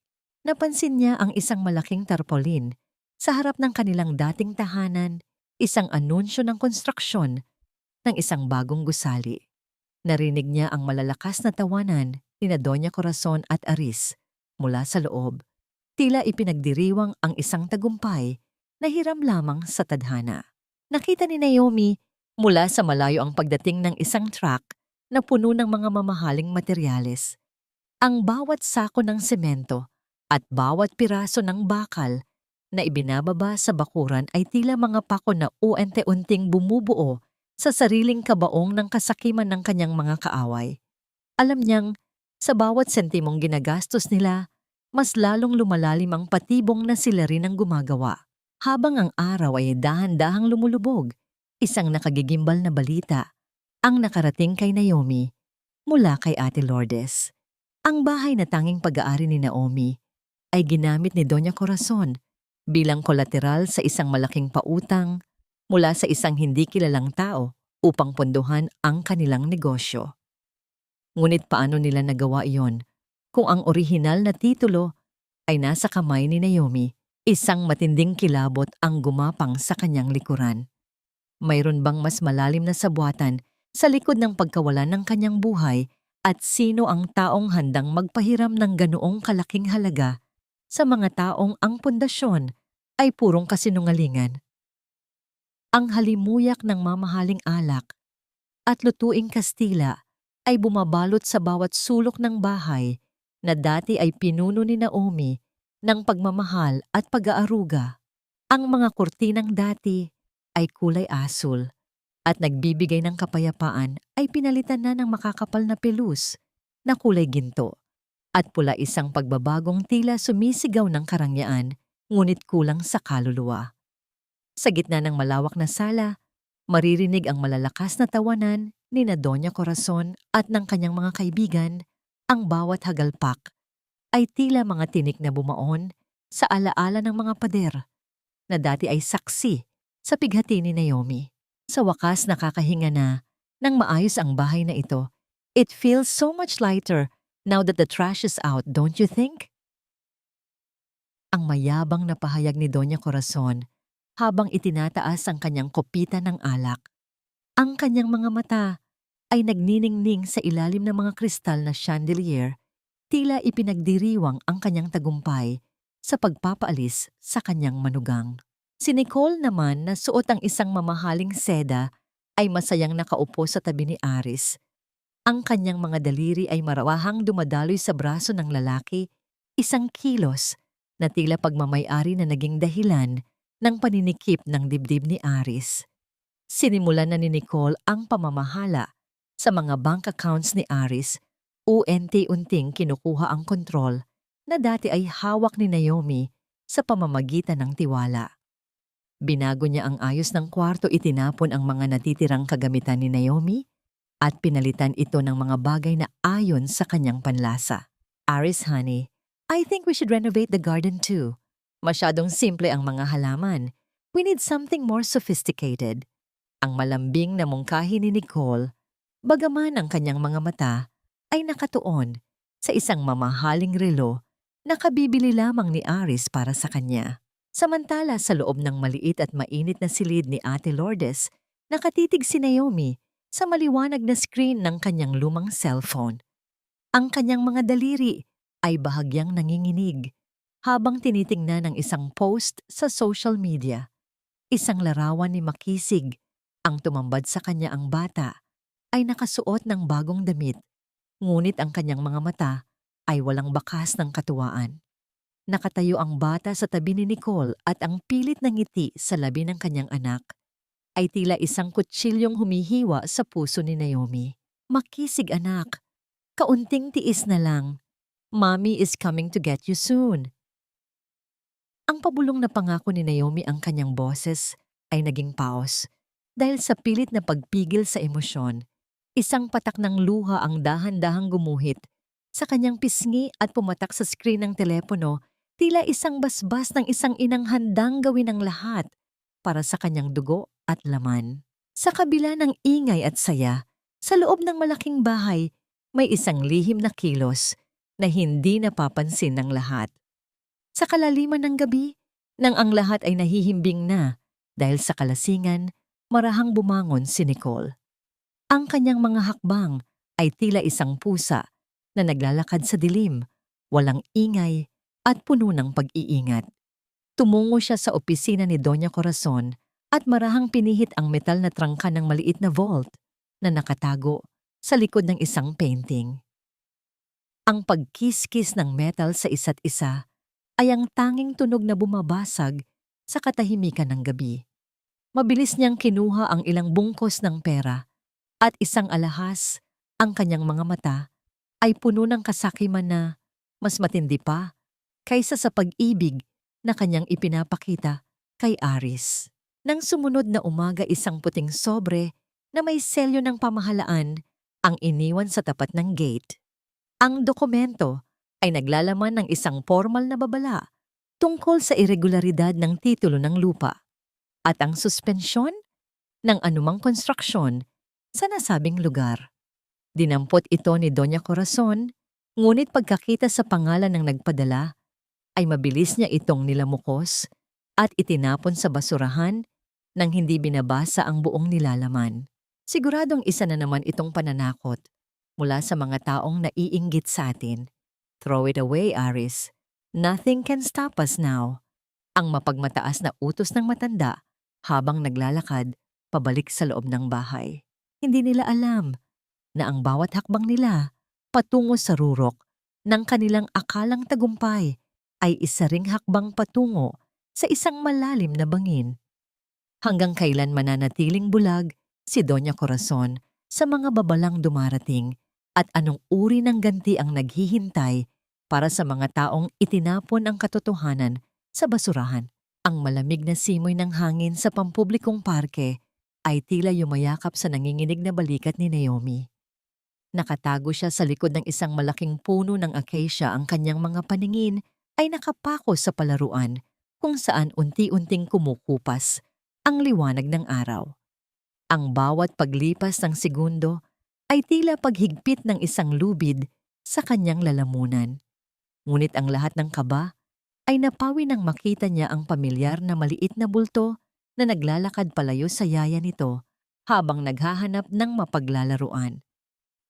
napansin niya ang isang malaking tarpaulin sa harap ng kanilang dating tahanan, isang anunsyo ng konstruksyon ng isang bagong gusali. Narinig niya ang malalakas na tawanan ni Doña Corazon at Aris mula sa loob. Tila ipinagdiriwang ang isang tagumpay na hiram lamang sa tadhana. Nakita ni Naomi mula sa malayo ang pagdating ng isang truck na puno ng mga mamahaling materyales. Ang bawat sako ng semento at bawat piraso ng bakal na ibinababa sa bakuran ay tila mga pako na unti-unting bumubuo sa sariling kabaong ng kasakiman ng kanyang mga kaaway. Alam niyang sa bawat sentimong ginagastos nila, mas lalong lumalalim ang patibong na sila rin ang gumagawa. Habang ang araw ay dahan-dahang lumulubog, isang nakagigimbal na balita ang nakarating kay Naomi mula kay Ate Lourdes. Ang bahay na tanging pag-aari ni Naomi ay ginamit ni Doña Corazon bilang kolateral sa isang malaking pautang mula sa isang hindi kilalang tao upang pondohan ang kanilang negosyo. Ngunit paano nila nagawa iyon kung ang orihinal na titulo ay nasa kamay ni Naomi? Isang matinding kilabot ang gumapang sa kanyang likuran. Mayroon bang mas malalim na sabuatan sa likod ng pagkawalan ng kanyang buhay at sino ang taong handang magpahiram ng ganoong kalaking halaga sa mga taong ang pundasyon ay purong kasinungalingan? Ang halimuyak ng mamahaling alak at lutuing Kastila ay bumabalot sa bawat sulok ng bahay na dati ay pinuno ni Naomi ng pagmamahal at pag-aaruga. Ang mga kurtinang dati ay kulay asul at nagbibigay ng kapayapaan ay pinalitan na ng makakapal na pelus na kulay ginto at pula, isang pagbabagong tila sumisigaw ng karangyaan ngunit kulang sa kaluluwa. Sa gitna ng malawak na sala, maririnig ang malalakas na tawanan ni Doña Corazon at ng kanyang mga kaibigan. Ang bawat hagalpak ay tila mga tinik na bumaon sa alaala ng mga pader na dati ay saksi sa pighati ni Naomi. Sa wakas nakakahinga na nang maayos ang bahay na ito. It feels so much lighter Now that the trash is out, don't you think? Ang mayabang na pahayag ni Doña Corazon habang itinataas ang kanyang kopita ng alak. Ang kanyang mga mata ay nagniningning sa ilalim ng mga kristal na chandelier, tila ipinagdiriwang ang kanyang tagumpay sa pagpapaalis sa kanyang manugang. Si Nicole naman na suot ang isang mamahaling seda ay masayang nakaupo sa tabi ni Aris. Ang kanyang mga daliri ay marawahang dumadaloy sa braso ng lalaki, isang kilos na tila pagmamay-ari na naging dahilan ng paninikip ng dibdib ni Aris. Sinimulan na ni Nicole ang pamamahala sa mga bank accounts ni Aris, unti-unting kinukuha ang kontrol na dati ay hawak ni Naomi sa pamamagitan ng tiwala. Binago niya ang ayos ng kwarto, itinapon ang mga natitirang kagamitan ni Naomi at pinalitan ito ng mga bagay na ayon sa kanyang panlasa. Aris, honey, I think we should renovate the garden too. Masyadong simple ang mga halaman. We need something more sophisticated. Ang malambing na mungkahi ni Nicole, bagaman ang kanyang mga mata ay nakatuon sa isang mamahaling relo na kabibili lamang ni Aris para sa kanya. Samantala sa loob ng maliit at mainit na silid ni Ate Lourdes, nakatitig si Naomi sa maliwanag na screen ng kanyang lumang cellphone. Ang kanyang mga daliri ay bahagyang nanginginig habang tinitingnan ang isang post sa social media. Isang larawan ni Makisig, ang tumambad sa kanya ang bata, ay nakasuot ng bagong damit, ngunit ang kanyang mga mata ay walang bakas ng katuwaan. Nakatayo ang bata sa tabi ni Nicole at ang pilit na ngiti sa labi ng kanyang anak ay tila isang kutsilyong humihiwa sa puso ni Naomi. Makisig, anak, kaunting tiis na lang. Mommy is coming to get you soon. Ang pabulong na pangako ni Naomi, ang kanyang boses ay naging pause dahil sa pilit na pagpigil sa emosyon. Isang patak ng luha ang dahan-dahang gumuhit sa kanyang pisngi at pumatak sa screen ng telepono, tila isang basbas ng isang inang handang gawin ang lahat para sa kanyang dugo at laman. Sa kabila ng ingay at saya, sa loob ng malaking bahay, may isang lihim na kilos na hindi napapansin ng lahat. Sa kalaliman ng gabi, nang ang lahat ay nahihimbing na dahil sa kalasingan, marahang bumangon si Nicole. Ang kanyang mga hakbang ay tila isang pusa na naglalakad sa dilim, walang ingay at puno ng pag-iingat. Tumungo siya sa opisina ni Doña Corazon at marahang pinihit ang metal na trangka ng maliit na vault na nakatago sa likod ng isang painting. Ang pagkiskis ng metal sa isa't isa ay ang tanging tunog na bumabasag sa katahimikan ng gabi. Mabilis niyang kinuha ang ilang bungkos ng pera at isang alahas, ang kanyang mga mata ay puno ng kasakiman na mas matindi pa kaysa sa pag-ibig na kanyang ipinapakita kay Aris. Nang sumunod na umaga, isang puting sobre na may selyo ng pamahalaan ang iniwan sa tapat ng gate. Ang dokumento ay naglalaman ng isang formal na babala tungkol sa irregularidad ng titulo ng lupa at ang suspensyon ng anumang konstruksyon sa nasabing lugar. Dinampot ito ni Doña Corazon, ngunit pagkakita sa pangalan ng nagpadala, ay mabilis niya itong nilamukos at itinapon sa basurahan nang hindi binabasa ang buong nilalaman. Siguradong isa na naman itong pananakot mula sa mga taong naiinggit sa atin. Throw it away, Aris. Nothing can stop us now. Ang mapagmataas na utos ng matanda habang naglalakad pabalik sa loob ng bahay. Hindi nila alam na ang bawat hakbang nila patungo sa rurok ng kanilang akalang tagumpay ay isa ring hakbang patungo sa isang malalim na bangin. Hanggang kailan mananatiling bulag si Doña Corazon sa mga babalang dumarating at anong uri ng ganti ang naghihintay para sa mga taong itinapon ang katotohanan sa basurahan. Ang malamig na simoy ng hangin sa pampublikong parke ay tila yumayakap sa nanginginig na balikat ni Naomi. Nakatago siya sa likod ng isang malaking puno ng acacia, ang kanyang mga paningin ay nakapako sa palaruan kung saan unti-unting kumukupas ang liwanag ng araw. Ang bawat paglipas ng segundo ay tila paghigpit ng isang lubid sa kanyang lalamunan. Ngunit ang lahat ng kaba ay napawi nang makita niya ang pamilyar na maliit na bulto na naglalakad palayo sa yaya nito habang naghahanap ng mapaglalaruan.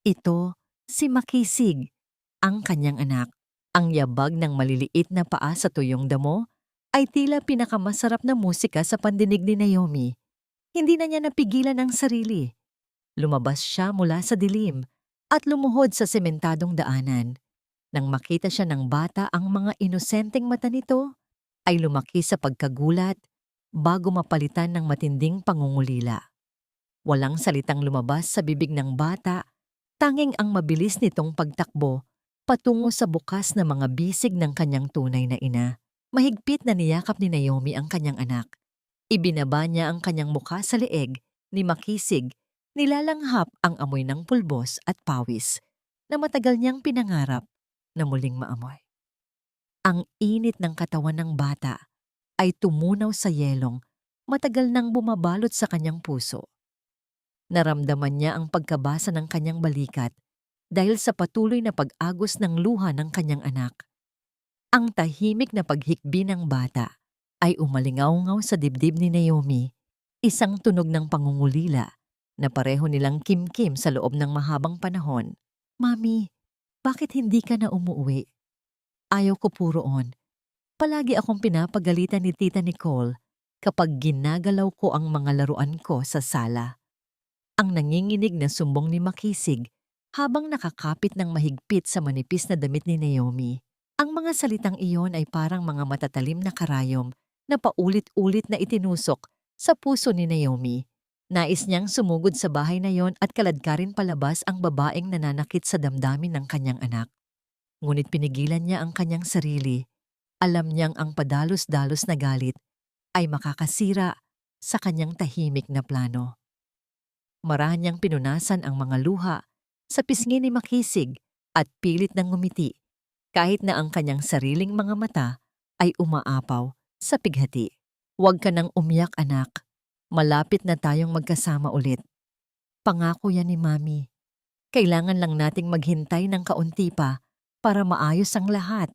Ito si Makisig, ang kanyang anak. Ang yabag ng maliliit na paa sa tuyong damo ay tila pinakamasarap na musika sa pandinig ni Naomi. Hindi na niya napigilan ang sarili. Lumabas siya mula sa dilim at lumuhod sa sementadong daanan. Nang makita siya ng bata, ang mga inosenteng mata nito ay lumaki sa pagkagulat bago mapalitan ng matinding pangungulila. Walang salitang lumabas sa bibig ng bata, tanging ang mabilis nitong pagtakbo patungo sa bukas na mga bisig ng kanyang tunay na ina. Mahigpit na niyakap ni Naomi ang kanyang anak. Ibinaba niya ang kanyang mukha sa leeg ni Makisig, nilalanghap ang amoy ng pulbos at pawis na matagal niyang pinangarap na muling maamoy. Ang init ng katawan ng bata ay tumunaw sa yelong matagal nang bumabalot sa kanyang puso. Naramdaman niya ang pagkabasa ng kanyang balikat dahil sa patuloy na pag-agos ng luha ng kanyang anak. Ang tahimik na paghikbi ng bata ay umalingaw-ngaw sa dibdib ni Naomi, isang tunog ng pangungulila na pareho nilang kimkim sa loob ng mahabang panahon. Mami, bakit hindi ka na umuwi? Ayaw ko puro on. Palagi akong pinapagalitan ni Tita Nicole kapag ginagalaw ko ang mga laruan ko sa sala. Ang nanginginig na sumbong ni Makisig habang nakakapit ng mahigpit sa manipis na damit ni Naomi. Ang mga salitang iyon ay parang mga matatalim na karayom na paulit-ulit na itinusok sa puso ni Naomi. Nais niyang sumugod sa bahay na yon at kaladkarin palabas ang babaeng nananakit sa damdamin ng kanyang anak. Ngunit pinigilan niya ang kanyang sarili. Alam niyang ang padalos-dalos na galit ay makakasira sa kanyang tahimik na plano. Marahan niyang pinunasan ang mga luha sa pisngi ni Makisig at pilit ng ngumiti kahit na ang kanyang sariling mga mata ay umaapaw sa pighati. Huwag ka nang umiyak, anak. Malapit na tayong magkasama ulit. Pangako yan ni Mami. Kailangan lang nating maghintay ng kaunti pa para maayos ang lahat.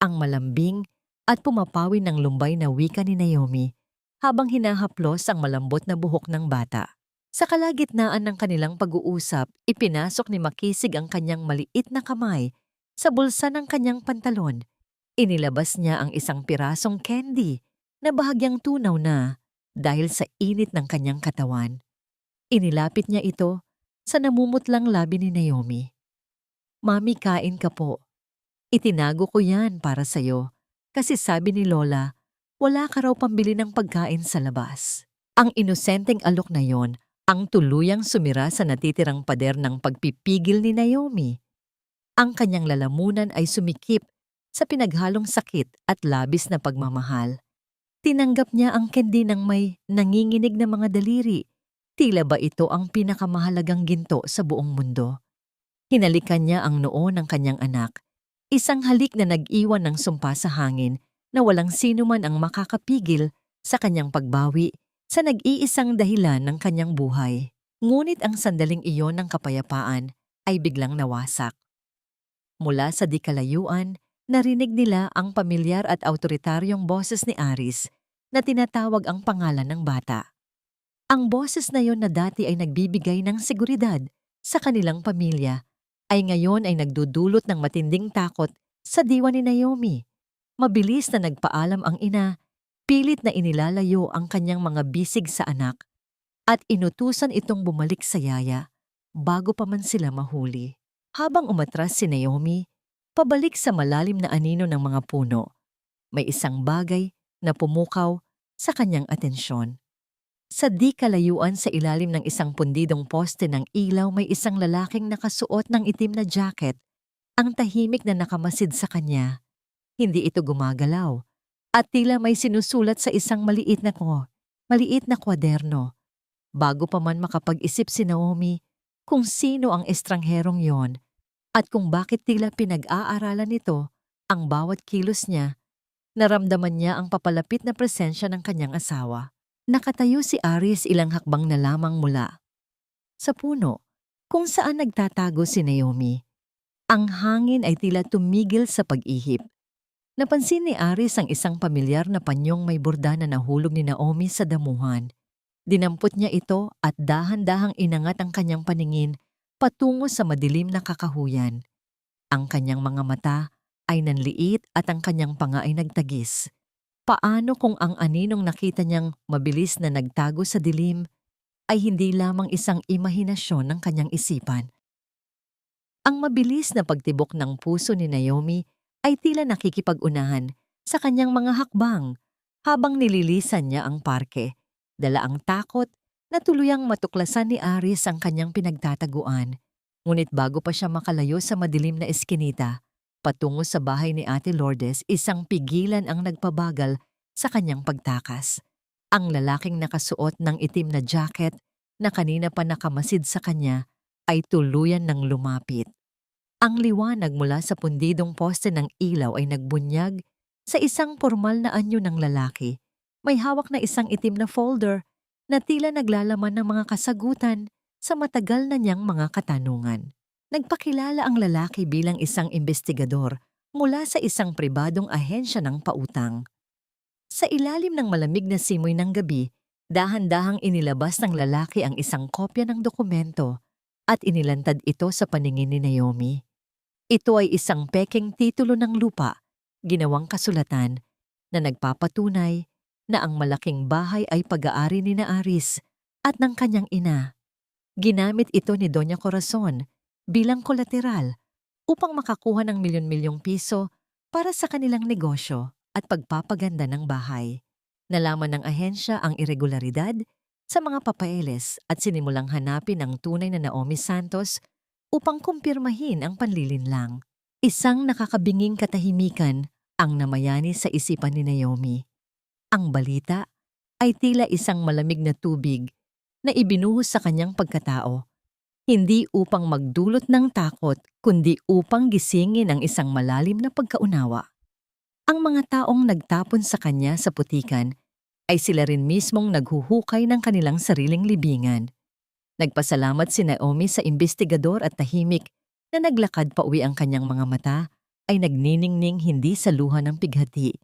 Ang malambing at pumapawi ng lumbay na wika ni Naomi habang hinahaplos ang malambot na buhok ng bata. Sa kalagitnaan ng kanilang pag-uusap, ipinasok ni Makisig ang kanyang maliit na kamay sa bulsa ng kanyang pantalon. Inilabas niya ang isang pirasong candy na bahagyang tunaw na dahil sa init ng kanyang katawan. Inilapit niya ito sa namumutlang labi ni Naomi. Mami, kain ka po. Itinago ko yan para sa'yo kasi sabi ni Lola, wala ka raw pambili ng pagkain sa labas. Ang inosenteng alok na yon ang tuluyang sumira sa natitirang pader ng pagpipigil ni Naomi. Ang kanyang lalamunan ay sumikip sa pinaghalong sakit at labis na pagmamahal. Tinanggap niya ang candy ng may nanginginig na mga daliri. Tila ba ito ang pinakamahalagang ginto sa buong mundo? Hinalikan niya ang noo ng kanyang anak, isang halik na nag-iwan ng sumpa sa hangin na walang sino man ang makakapigil sa kanyang pagbawi sa nag-iisang dahilan ng kanyang buhay. Ngunit ang sandaling iyon ng kapayapaan ay biglang nawasak. Mula sa di kalayuan, narinig nila ang pamilyar at autoritaryong boses ni Aris na tinatawag ang pangalan ng bata. Ang boses na yon na dati ay nagbibigay ng seguridad sa kanilang pamilya ay ngayon ay nagdudulot ng matinding takot sa diwa ni Naomi. Mabilis na nagpaalam ang ina, pilit na inilalayo ang kanyang mga bisig sa anak at inutusan itong bumalik sa yaya bago pa man sila mahuli. Habang umatras si Naomi, pabalik sa malalim na anino ng mga puno, may isang bagay na pumukaw sa kanyang atensyon. Sa di kalayuan sa ilalim ng isang pundidong poste ng ilaw may isang lalaking nakasuot ng itim na jacket, ang tahimik na nakamasid sa kanya. Hindi ito gumagalaw at tila may sinusulat sa isang maliit na kwaderno. Bago pa man makapag-isip si Naomi kung sino ang estrangherong yon at kung bakit tila pinag-aaralan nito ang bawat kilos niya, naramdaman niya ang papalapit na presensya ng kanyang asawa. Nakatayo si Aris ilang hakbang na lamang mula sa puno kung saan nagtatago si Naomi. Ang hangin ay tila tumigil sa pag-ihip. Napansin ni Aris ang isang pamilyar na panyong may borda na nahulog ni Naomi sa damuhan. Dinampot niya ito at dahan-dahang inangat ang kanyang paningin patungo sa madilim na kakahuyan. Ang kanyang mga mata ay nanliit at ang kanyang panga ay nagtagis. Paano kung ang aninong nakita niyang mabilis na nagtago sa dilim ay hindi lamang isang imahinasyon ng kanyang isipan? Ang mabilis na pagtibok ng puso ni Naomi ay tila nakikipag-unahan sa kanyang mga hakbang habang nililisan niya ang parke. Dala ang takot na tuluyang matuklasan ni Aris ang kanyang pinagtataguan. Ngunit bago pa siya makalayo sa madilim na eskinita, patungo sa bahay ni Ate Lourdes, isang pigilan ang nagpabagal sa kanyang pagtakas. Ang lalaking nakasuot ng itim na jacket na kanina pa nakamasid sa kanya ay tuluyan ng lumapit. Ang liwanag mula sa pundidong poste ng ilaw ay nagbunyag sa isang formal na anyo ng lalaki. May hawak na isang itim na folder na tila naglalaman ng mga kasagutan sa matagal na niyang mga katanungan. Nagpakilala ang lalaki bilang isang investigador mula sa isang pribadong ahensya ng pautang. Sa ilalim ng malamig na simoy ng gabi, dahan-dahang inilabas ng lalaki ang isang kopya ng dokumento at inilantad ito sa paningin ni Naomi. Ito ay isang pekeng titulo ng lupa, ginawang kasulatan, na nagpapatunay na ang malaking bahay ay pag-aari ni Aris at ng kanyang ina. Ginamit ito ni Doña Corazon bilang kolateral upang makakuha ng milyon-milyong piso para sa kanilang negosyo at pagpapaganda ng bahay. Nalaman ng ahensya ang irregularidad sa mga papaeles at sinimulang hanapin ang tunay na Naomi Santos upang kumpirmahin ang panlilinlang. Isang nakakabinging katahimikan ang namayani sa isipan ni Naomi. Ang balita ay tila isang malamig na tubig na ibinuhos sa kanyang pagkatao, hindi upang magdulot ng takot kundi upang gisingin ang isang malalim na pagkaunawa. Ang mga taong nagtapon sa kanya sa putikan ay sila rin mismong naghuhukay ng kanilang sariling libingan. Nagpasalamat si Naomi sa investigador at tahimik na naglakad pauwi. Ang kanyang mga mata ay nagniningning hindi sa luha ng pighati,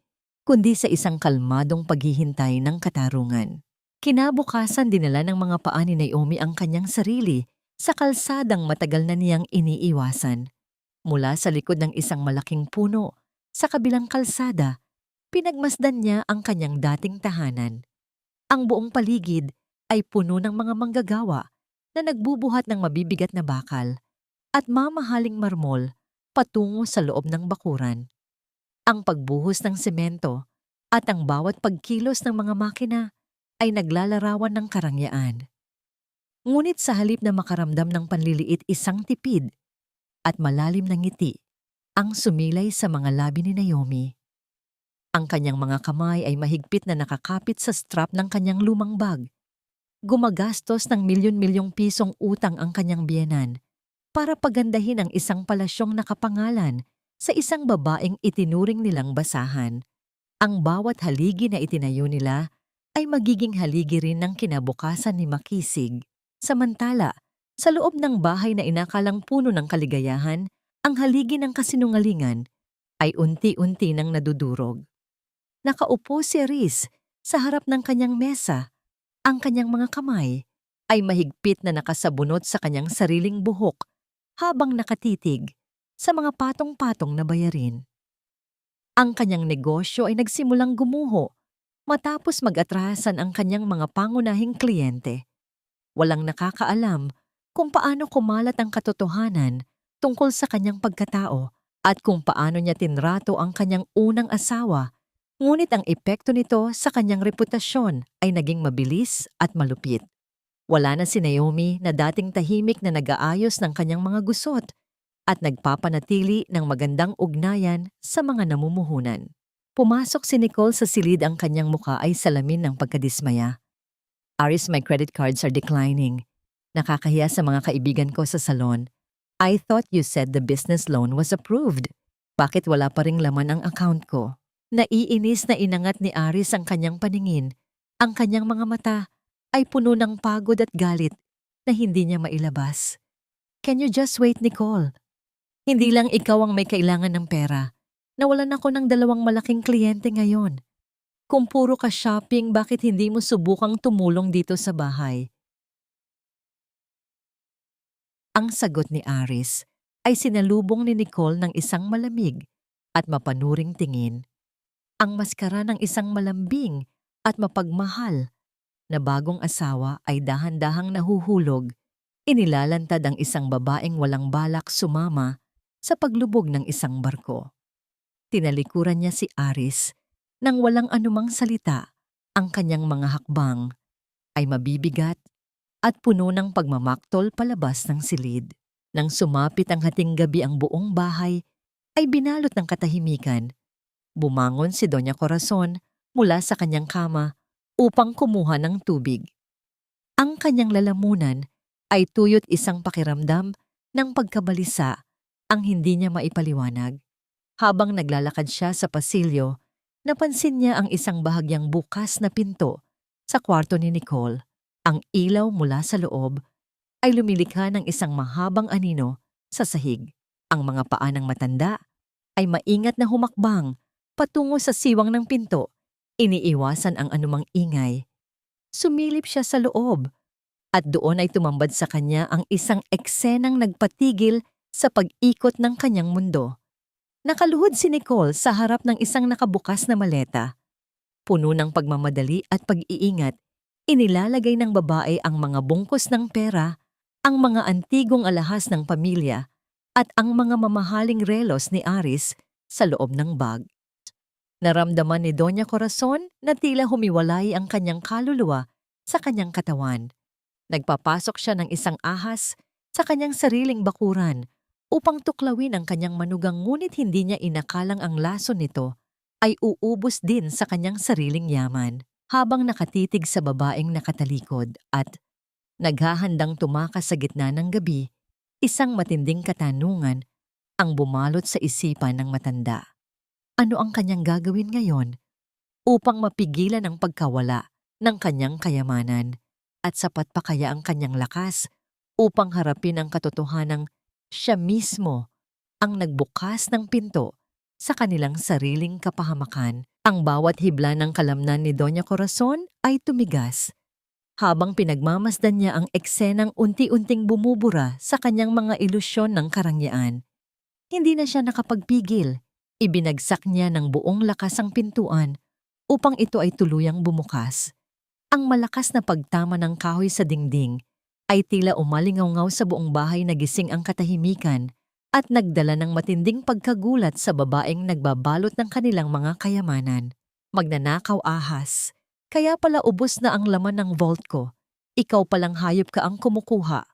kundi sa isang kalmadong paghihintay ng katarungan. Kinabukasan dinala ng mga paa ni Naomi ang kanyang sarili sa kalsadang matagal na niyang iniiwasan. Mula sa likod ng isang malaking puno, sa kabilang kalsada, pinagmasdan niya ang kanyang dating tahanan. Ang buong paligid ay puno ng mga manggagawa na nagbubuhat ng mabibigat na bakal at mamahaling marmol patungo sa loob ng bakuran. Ang pagbuhos ng semento at ang bawat pagkilos ng mga makina ay naglalarawan ng karangyaan. Ngunit sa halip na makaramdam ng panliliit, isang tipid at malalim na ngiti ang sumilay sa mga labi ni Naomi. Ang kanyang mga kamay ay mahigpit na nakakapit sa strap ng kanyang lumang bag. Gumagastos ng milyon-milyong pisong utang ang kanyang biyenan para pagandahin ang isang palasyong nakapangalan sa isang babaeng itinuring nilang basahan. Ang bawat haligi na itinayo nila ay magiging haligi rin ng kinabukasan ni Makisig. Samantala, sa loob ng bahay na inakalang puno ng kaligayahan, ang haligi ng kasinungalingan ay unti-unti nang nadudurog. Nakaupo si Aris sa harap ng kanyang mesa. Ang kanyang mga kamay ay mahigpit na nakasabunot sa kanyang sariling buhok habang nakatitig sa mga patong-patong na bayarin. Ang kanyang negosyo ay nagsimulang gumuho matapos mag-atrasan ang kanyang mga pangunahing kliyente. Walang nakakaalam kung paano kumalat ang katotohanan tungkol sa kanyang pagkatao at kung paano niya tinrato ang kanyang unang asawa. Ngunit ang epekto nito sa kanyang reputasyon ay naging mabilis at malupit. Wala na si Naomi na dating tahimik na nag-aayos ng kanyang mga gusot at nagpapanatili ng magandang ugnayan sa mga namumuhunan. Pumasok si Nicole sa silid, ang kanyang muka ay salamin ng pagkadismaya. Aris, my credit cards are declining. Nakakahiya sa mga kaibigan ko sa salon. I thought you said the business loan was approved. Bakit wala pa ring laman ang account ko? Naiinis na inangat ni Aris ang kanyang paningin. Ang kanyang mga mata ay puno ng pagod at galit na hindi niya mailabas. Can you just wait, Nicole? Hindi lang ikaw ang may kailangan ng pera. Nawalan ako ng 2 malaking kliyente ngayon. Kung puro ka shopping, bakit hindi mo subukang tumulong dito sa bahay? Ang sagot ni Aris ay sinalubong ni Nicole ng isang malamig at mapanuring tingin. Ang maskara ng isang malambing at mapagmahal na bagong asawa ay dahan-dahang nahuhulog. Inilalantad ang isang babaeng walang balak sumama sa paglubog ng isang barko. Tinalikuran niya si Aris nang walang anumang salita. Ang kanyang mga hakbang ay mabibigat at puno ng pagmamaktol palabas ng silid. Nang sumapit ang hating gabi, ang buong bahay ay binalot ng katahimikan. Bumangon si Doña Corazon mula sa kanyang kama upang kumuha ng tubig. Ang kanyang lalamunan ay tuyot isang pakiramdam ng pagkabalisa ang hindi niya maipaliwanag. Habang naglalakad siya sa pasilyo, napansin niya ang isang bahagyang bukas na pinto sa kwarto ni Nicole. Ang ilaw mula sa loob ay lumilikha ng isang mahabang anino sa sahig. Ang mga paa ng matanda ay maingat na humakbang patungo sa siwang ng pinto. Iniiwasan ang anumang ingay. Sumilip siya sa loob at doon ay tumambad sa kanya ang isang eksenang nagpatigil sa pag-ikot ng kanyang mundo. Nakaluhod si Nicole sa harap ng isang nakabukas na maleta. Puno ng pagmamadali at pag-iingat, inilalagay ng babae ang mga bungkos ng pera, ang mga antigong alahas ng pamilya, at ang mga mamahaling relos ni Aris sa loob ng bag. Naramdaman ni Doña Corazon na tila humiwalay ang kanyang kaluluwa sa kanyang katawan. Nagpapasok siya ng isang ahas sa kanyang sariling bakuran upang tuklawin ang kanyang manugang, ngunit hindi niya inakalang ang laso nito ay uubos din sa kanyang sariling yaman. Habang nakatitig sa babaeng nakatalikod at naghahandang tumakas sa gitna ng gabi, isang matinding katanungan ang bumalot sa isipan ng matanda. Ano ang kanyang gagawin ngayon upang mapigilan ang pagkawala ng kanyang kayamanan, at sapat pa kaya ang kanyang lakas upang harapin ang katotohanang siya mismo ang nagbukas ng pinto sa kanilang sariling kapahamakan? Ang bawat hibla ng kalamnan ni Doña Corazon ay tumigas habang pinagmamasdan niya ang eksenang unti-unting bumubura sa kanyang mga ilusyon ng karangyaan. Hindi na siya nakapagpigil. Ibinagsak niya ng buong lakas ang pintuan upang ito ay tuluyang bumukas. Ang malakas na pagtama ng kahoy sa dingding ay tila umalingaw-ngaw sa buong bahay. Nagising ang katahimikan at nagdala ng matinding pagkagulat sa babaeng nagbabalot ng kanilang mga kayamanan. Magnanakaw ahas, kaya pala ubos na ang laman ng vault ko. Ikaw palang hayop ka ang kumukuha.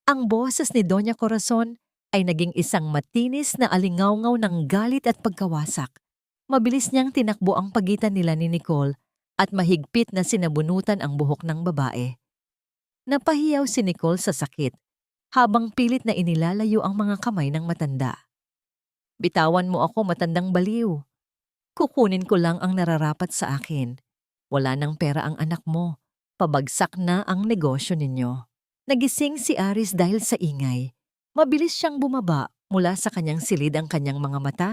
Ang boses ni Doña Corazon ay naging isang matinis na alingaw-ngaw ng galit at pagkawasak. Mabilis niyang tinakbo ang pagitan nila ni Nicole at mahigpit na sinabunutan ang buhok ng babae. Napahiyaw si Nicole sa sakit habang pilit na inilalayo ang mga kamay ng matanda. Bitawan mo ako, matandang baliw. Kukunin ko lang ang nararapat sa akin. Wala nang pera ang anak mo. Pabagsak na ang negosyo ninyo. Nagising si Aris dahil sa ingay. Mabilis siyang bumaba. Mula sa kanyang silid, ang kanyang mga mata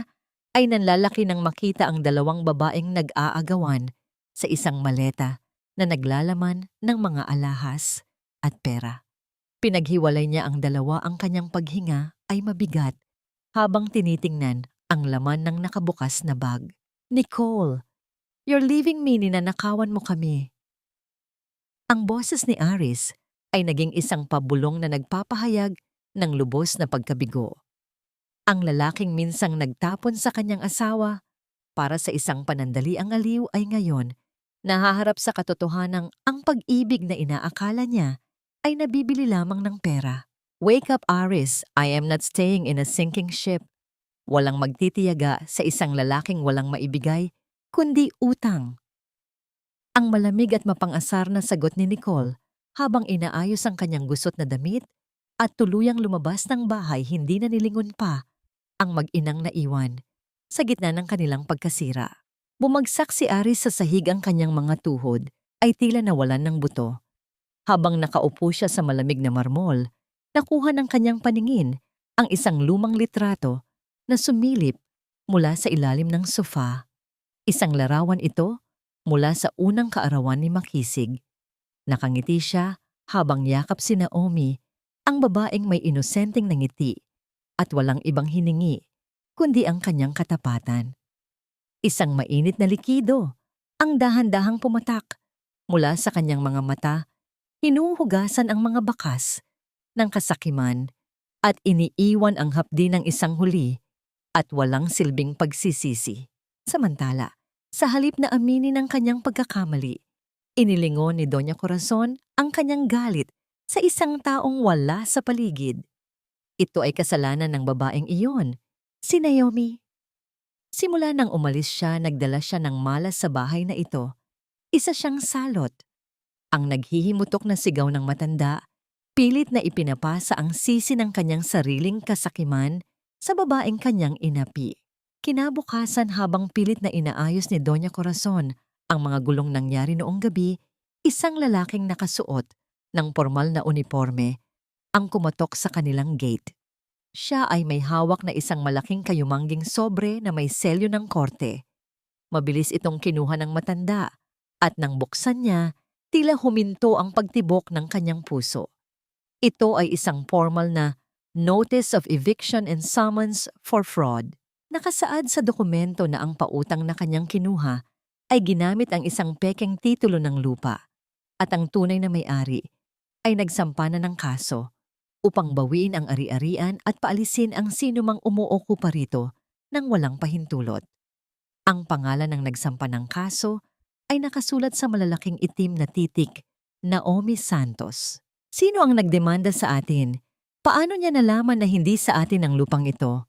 ay nanlalaki nang makita ang 2 babaeng nag-aagawan sa isang maleta na naglalaman ng mga alahas at pera. Pinaghiwalay niya ang 2. Ang kanyang paghinga ay mabigat habang tinitingnan ang laman ng nakabukas na bag. Nicole, you're leaving me, ninanakawan mo kami. Ang boses ni Aris ay naging isang pabulong na nagpapahayag ng lubos na pagkabigo. Ang lalaking minsang nagtapon sa kanyang asawa para sa isang panandaliang aliw ay ngayon nahaharap sa katotohanang ang pag-ibig na inaakala niya ay nabibili lamang ng pera. Wake up, Aris. I am not staying in a sinking ship. Walang magtitiyaga sa isang lalaking walang maibigay, kundi utang. Ang malamig at mapang-asar na sagot ni Nicole habang inaayos ang kanyang gusot na damit at tuluyang lumabas ng bahay. Hindi na nilingon pa ang mag-inang naiwan sa gitna ng kanilang pagkasira. Bumagsak si Aris sa sahig, ang kanyang mga tuhod ay tila nawalan ng buto. Habang nakaupo siya sa malamig na marmol, nakuha ng kanyang paningin ang isang lumang litrato na sumilip mula sa ilalim ng sofa. Isang larawan ito mula sa unang kaarawan ni Makisig. Nakangiti siya habang yakap si Naomi, ang babaeng may inosenteng na ngiti at walang ibang hiningi kundi ang kanyang katapatan. Isang mainit na likido ang dahan-dahang pumatak mula sa kanyang mga mata, hinuhugasan ang mga bakas ng kasakiman at iniiwan ang hapdi ng isang huli at walang silbing pagsisisi. Samantala, sa halip na aminin ang kanyang pagkakamali, inilingon ni Doña Corazon ang kanyang galit sa isang taong wala sa paligid. Ito ay kasalanan ng babaeng iyon, si Naomi. Simula nang umalis siya, nagdala siya ng malas sa bahay na ito. Isa siyang salot. Ang naghihimutok na sigaw ng matanda, pilit na ipinapasa ang sisi ng kanyang sariling kasakiman sa babaeng kanyang inapi. Kinabukasan, habang pilit na inaayos ni Doña Corazon ang mga gulong nangyari noong gabi, isang lalaking nakasuot ng formal na uniforme ang kumatok sa kanilang gate. Siya ay may hawak na isang malaking kayumangging sobre na may selyo ng korte. Mabilis itong kinuha ng matanda at nang buksan niya, tila huminto ang pagtibok ng kanyang puso. Ito ay isang formal na Notice of Eviction and Summons for Fraud. Nakasaad sa dokumento na ang pautang na kanyang kinuha ay ginamit ang isang pekeng titulo ng lupa at ang tunay na may-ari ay nagsampa na ng kaso upang bawiin ang ari-arian at paalisin ang sinumang umuokupa rito nang walang pahintulot. Ang pangalan ng nagsampa ng kaso ay nakasulat sa malalaking itim na titik, Naomi Santos. Sino ang nagdemanda sa atin? Paano niya nalaman na hindi sa atin ang lupang ito?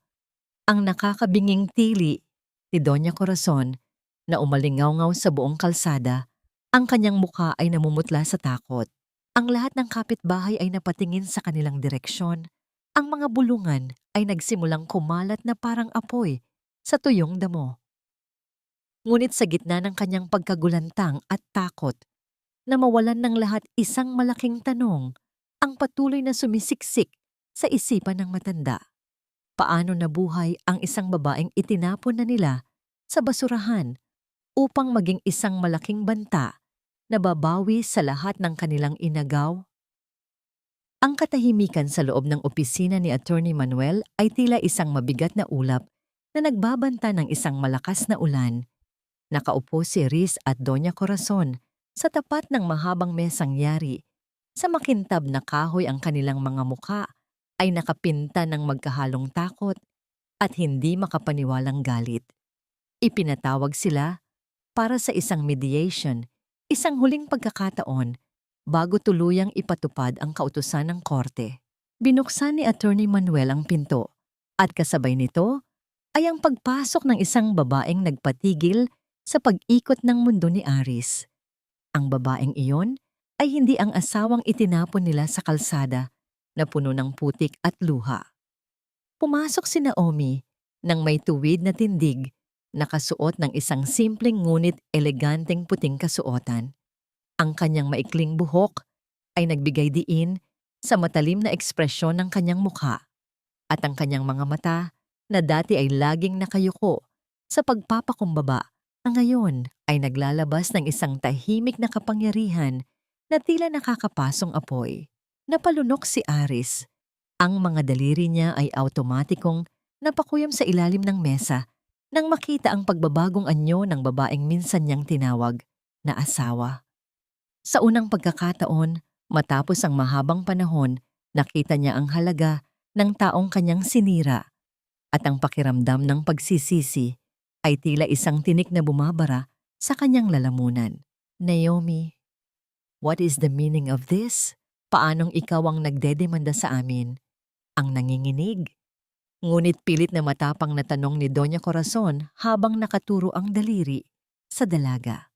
Ang nakakabinging tili ni Doña Corazon na umalingaw-ngaw sa buong kalsada, ang kanyang mukha ay namumutla sa takot. Ang lahat ng kapitbahay ay napatingin sa kanilang direksyon. Ang mga bulungan ay nagsimulang kumalat na parang apoy sa tuyong damo. Ngunit sa gitna ng kanyang pagkagulantang at takot, na mawalan ng lahat isang malaking tanong, ang patuloy na sumisiksik sa isipan ng matanda. Paano nabuhay ang isang babaeng itinapon na nila sa basurahan upang maging isang malaking banta na babawi sa lahat ng kanilang inagaw? Ang katahimikan sa loob ng opisina ni Attorney Manuel ay tila isang mabigat na ulap na nagbabanta ng isang malakas na ulan. Nakaupo si Riz at Doña Corazon sa tapat ng mahabang mesang yari. Sa makintab na kahoy, ang kanilang mga muka ay nakapinta ng magkahalong takot at hindi makapaniwalang galit. Ipinatawag sila para sa isang mediation, isang huling pagkakataon bago tuluyang ipatupad ang kautusan ng korte. Binuksan ni Attorney Manuel ang pinto at kasabay nito ay ang pagpasok ng isang babaeng nagpatigil sa pag-ikot ng mundo ni Aris. Ang babaeng iyon ay hindi ang asawang itinapon nila sa kalsada na puno ng putik at luha. Pumasok si Naomi nang may tuwid na tindig, nakasuot ng isang simpleng ngunit eleganteng puting kasuotan. Ang kanyang maikling buhok ay nagbigay diin sa matalim na ekspresyon ng kanyang mukha at ang kanyang mga mata na dati ay laging nakayuko sa pagpapakumbaba na ngayon ay naglalabas ng isang tahimik na kapangyarihan na tila nakakapasong apoy. Napalunok si Aris. Ang mga daliri niya ay automatikong napakuyom sa ilalim ng mesa nang makita ang pagbabagong anyo ng babaeng minsan niyang tinawag na asawa. Sa unang pagkakataon, matapos ang mahabang panahon, nakita niya ang halaga ng taong kanyang sinira at ang pakiramdam ng pagsisisi ay tila isang tinik na bumabara sa kanyang lalamunan. Naomi, what is the meaning of this? Paanong ikaw ang nagdedemanda sa amin? Ang nanginginig. Ngunit pilit na matapang na tanong ni Doña Corazon habang nakaturo ang daliri sa dalaga.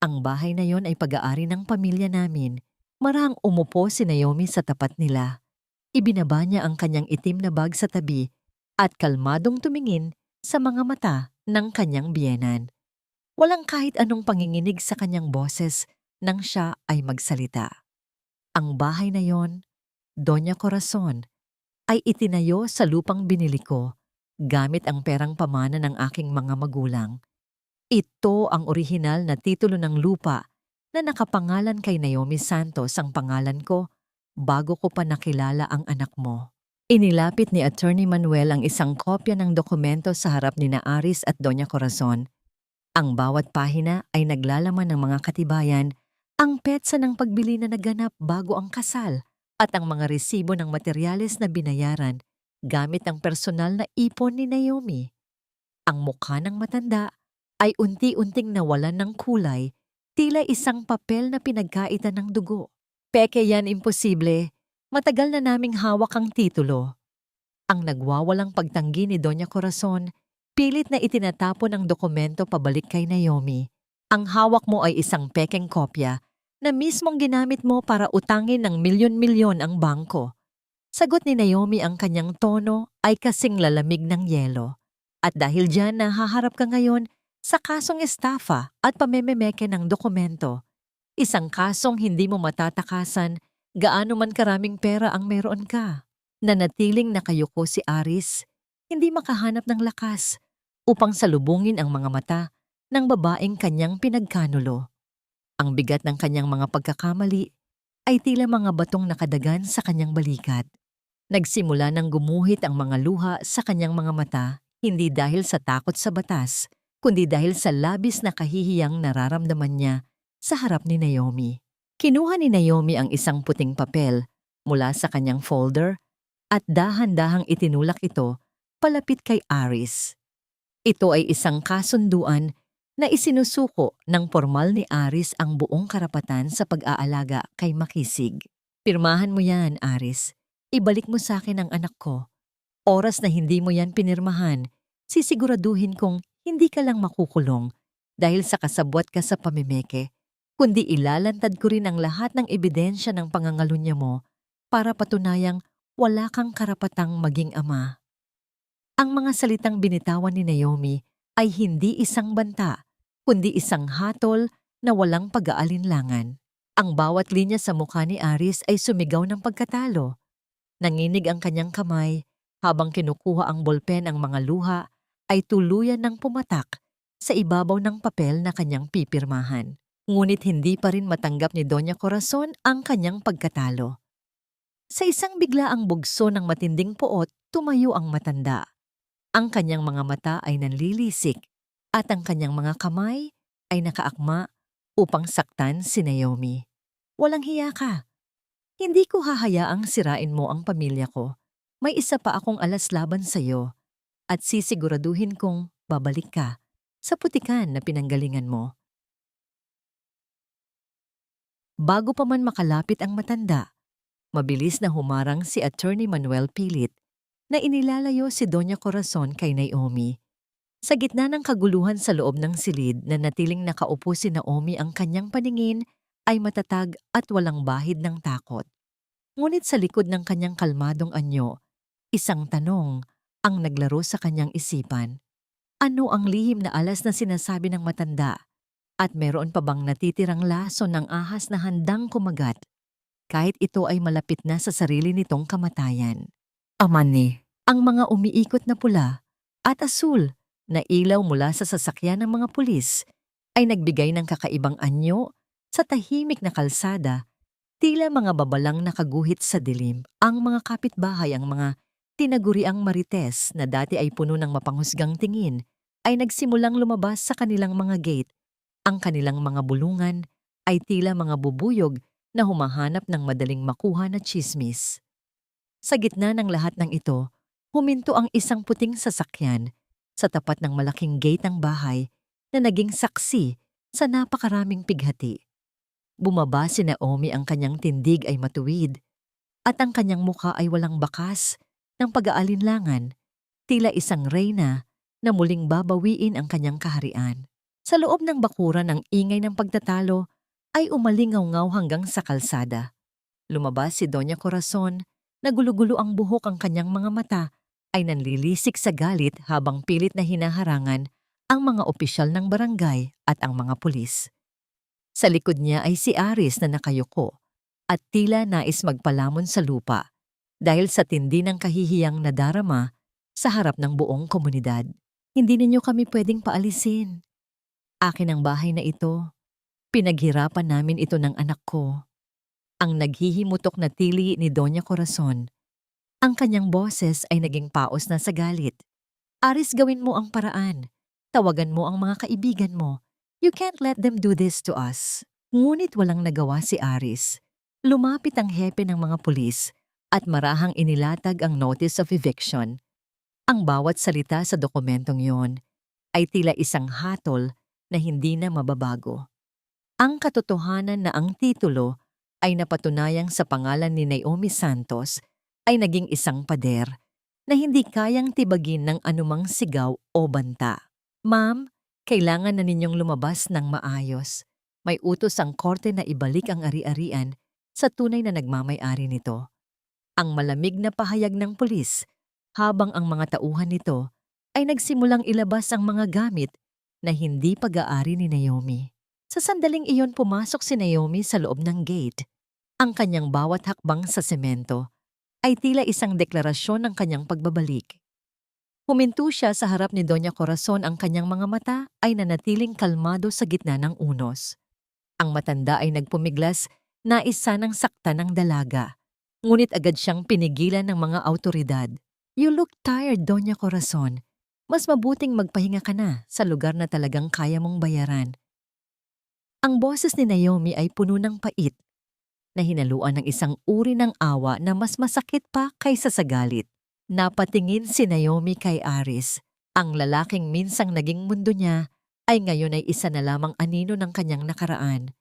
Ang bahay na yon ay pag-aari ng pamilya namin. Marahang umupo si Naomi sa tapat nila. Ibinaba niya ang kanyang itim na bag sa tabi at kalmadong tumingin sa mga mata ng kanyang biyenan. Walang kahit anong panginginig sa kanyang boses nang siya ay magsalita. Ang bahay na yon, Doña Corazon, ay itinayo sa lupang binili ko gamit ang perang pamana ng aking mga magulang. Ito ang orihinal na titulo ng lupa na nakapangalan kay Naomi Santos ang pangalan ko bago ko pa nakilala ang anak mo. Inilapit ni Attorney Manuel ang isang kopya ng dokumento sa harap ni na Aris at Doña Corazon. Ang bawat pahina ay naglalaman ng mga katibayan, ang petsa ng pagbili na naganap bago ang kasal at ang mga resibo ng materyales na binayaran gamit ang personal na ipon ni Naomi. Ang mukha ng matanda ay unti-unting nawalan ng kulay, tila isang papel na pinagkaitan ng dugo. Peke yan, imposible. Matagal na naming hawak ang titulo. Ang nagwawalang pagtanggi ni Doña Corazon, pilit na itinatapon ang dokumento pabalik kay Naomi. Ang hawak mo ay isang pekeng kopya na mismong ginamit mo para utangin ng milyon-milyon ang bangko. Sagot ni Naomi, ang kanyang tono ay kasing lalamig ng yelo. At dahil dyan nahaharap ka ngayon sa kasong estafa at pamememeke ng dokumento. Isang kasong hindi mo matatakasan gaano man karaming pera ang meron ka. Nanatiling nakayuko si Aris, hindi makahanap ng lakas upang salubungin ang mga mata ng babaeng kanyang pinagkanulo. Ang bigat ng kanyang mga pagkakamali ay tila mga batong nakadagan sa kanyang balikat. Nagsimula ng gumuhit ang mga luha sa kanyang mga mata, hindi dahil sa takot sa batas, kundi dahil sa labis na kahihiyang nararamdaman niya sa harap ni Naomi. Kinuha ni Naomi ang isang puting papel mula sa kanyang folder at dahan-dahang itinulak ito palapit kay Aris. Ito ay isang kasunduan na isinusuko ng formal ni Aris ang buong karapatan sa pag-aalaga kay Makisig. Pirmahan mo yan, Aris. Ibalik mo sa akin ang anak ko. Oras na hindi mo yan pinirmahan, sisiguraduhin kong hindi ka lang makukulong dahil sa kasabwat ka sa pamimeke, kundi ilalantad ko rin ang lahat ng ebidensya ng pangangalunya mo para patunayang wala kang karapatang maging ama. Ang mga salitang binitawan ni Naomi ay hindi isang banta, kundi isang hatol na walang pag-aalinlangan. Ang bawat linya sa mukha ni Aris ay sumigaw ng pagkatalo. Nanginig ang kanyang kamay, habang kinukuha ang bolpen ang mga luha ay tuluyan ng pumatak sa ibabaw ng papel na kanyang pipirmahan. Ngunit hindi pa rin matanggap ni Doña Corazon ang kanyang pagkatalo. Sa isang biglaang bugso ng matinding poot, tumayo ang matanda. Ang kanyang mga mata ay nanlilisik at ang kanyang mga kamay ay nakaakma upang saktan si Naomi. Walang hiya ka. Hindi ko hahayaang sirain mo ang pamilya ko. May isa pa akong alas laban sa iyo at sisiguraduhin kong babalik ka sa putikan na pinanggalingan mo. Bago pa man makalapit ang matanda, mabilis na humarang si Attorney Manuel pilit na inilalayo si Doña Corazon kay Naomi. Sa gitna ng kaguluhan sa loob ng silid na natiling nakaupo si Naomi, ang kanyang paningin ay matatag at walang bahid ng takot. Ngunit sa likod ng kanyang kalmadong anyo, isang tanong ang naglaro sa kanyang isipan. Ano ang lihim na alas na sinasabi ng matanda? At meron pa bang natitirang laso ng ahas na handang kumagat kahit ito ay malapit na sa sarili nitong kamatayan? Amani, ang mga umiikot na pula at asul na ilaw mula sa sasakyan ng mga pulis ay nagbigay ng kakaibang anyo sa tahimik na kalsada, tila mga babalang nakaguhit sa dilim. Ang mga kapitbahay, ang mga tinaguriang marites na dati ay puno ng mapanghusgang tingin, ay nagsimulang lumabas sa kanilang mga gate. Ang kanilang mga bulungan ay tila mga bubuyog na humahanap ng madaling makuha na tsismis. Sa gitna ng lahat ng ito, huminto ang isang puting sasakyan sa tapat ng malaking gate ng bahay na naging saksi sa napakaraming pighati. Bumaba si Naomi, ang kanyang tindig ay matuwid at ang kanyang mukha ay walang bakas ng pag-aalinlangan, tila isang reyna na muling babawiin ang kanyang kaharian. Sa loob ng bakuran, ang ingay ng pagtatalo ay umalingaw-ngaw hanggang sa kalsada. Lumabas si Doña Corazon, nagulugulo ang buhok, ang kanyang mga mata ay nanlilisik sa galit habang pilit na hinaharangan ang mga opisyal ng barangay at ang mga pulis. Sa likod niya ay si Aris na nakayuko at tila nais magpalamon sa lupa. dahil sa tindi ng kahihiyang nadarama sa harap ng buong komunidad. Hindi ninyo kami pwedeng paalisin. Akin ang bahay na ito. Pinaghirapan namin ito ng anak ko. Ang naghihimutok na tili ni Doña Corazon. Ang kanyang boses ay naging paos na sa galit. Aris, gawin mo ang paraan. Tawagan mo ang mga kaibigan mo. You can't let them do this to us. Ngunit walang nagawa si Aris. Lumapit ang hepe ng mga pulis at marahang inilatag ang notice of eviction. Ang bawat salita sa dokumentong yon ay tila isang hatol na hindi na mababago. Ang katotohanan na ang titulo ay napatunayang sa pangalan ni Naomi Santos ay naging isang pader na hindi kayang tibagin ng anumang sigaw o banta. Ma'am, kailangan na ninyong lumabas ng maayos. May utos ang korte na ibalik ang ari-arian sa tunay na nagmamay-ari nito. Ang malamig na pahayag ng pulis habang ang mga tauhan nito ay nagsimulang ilabas ang mga gamit na hindi pag-aari ni Naomi. Sa sandaling iyon pumasok si Naomi sa loob ng gate. Ang kanyang bawat hakbang sa semento ay tila isang deklarasyon ng kanyang pagbabalik. Huminto siya sa harap ni Doña Corazon, ang kanyang mga mata ay nanatiling kalmado sa gitna ng unos. Ang matanda ay nagpumiglas, nais sanang saktan ng dalaga. Ngunit agad siyang pinigilan ng mga awtoridad. You look tired, Doña Corazon. Mas mabuting magpahinga ka na sa lugar na talagang kaya mong bayaran. Ang boses ni Naomi ay puno ng pait, na hinaluan ng isang uri ng awa na mas masakit pa kaysa sa galit. Napatingin si Naomi kay Aris. Ang lalaking minsang naging mundo niya ay ngayon ay isa na lamang anino ng kanyang nakaraan.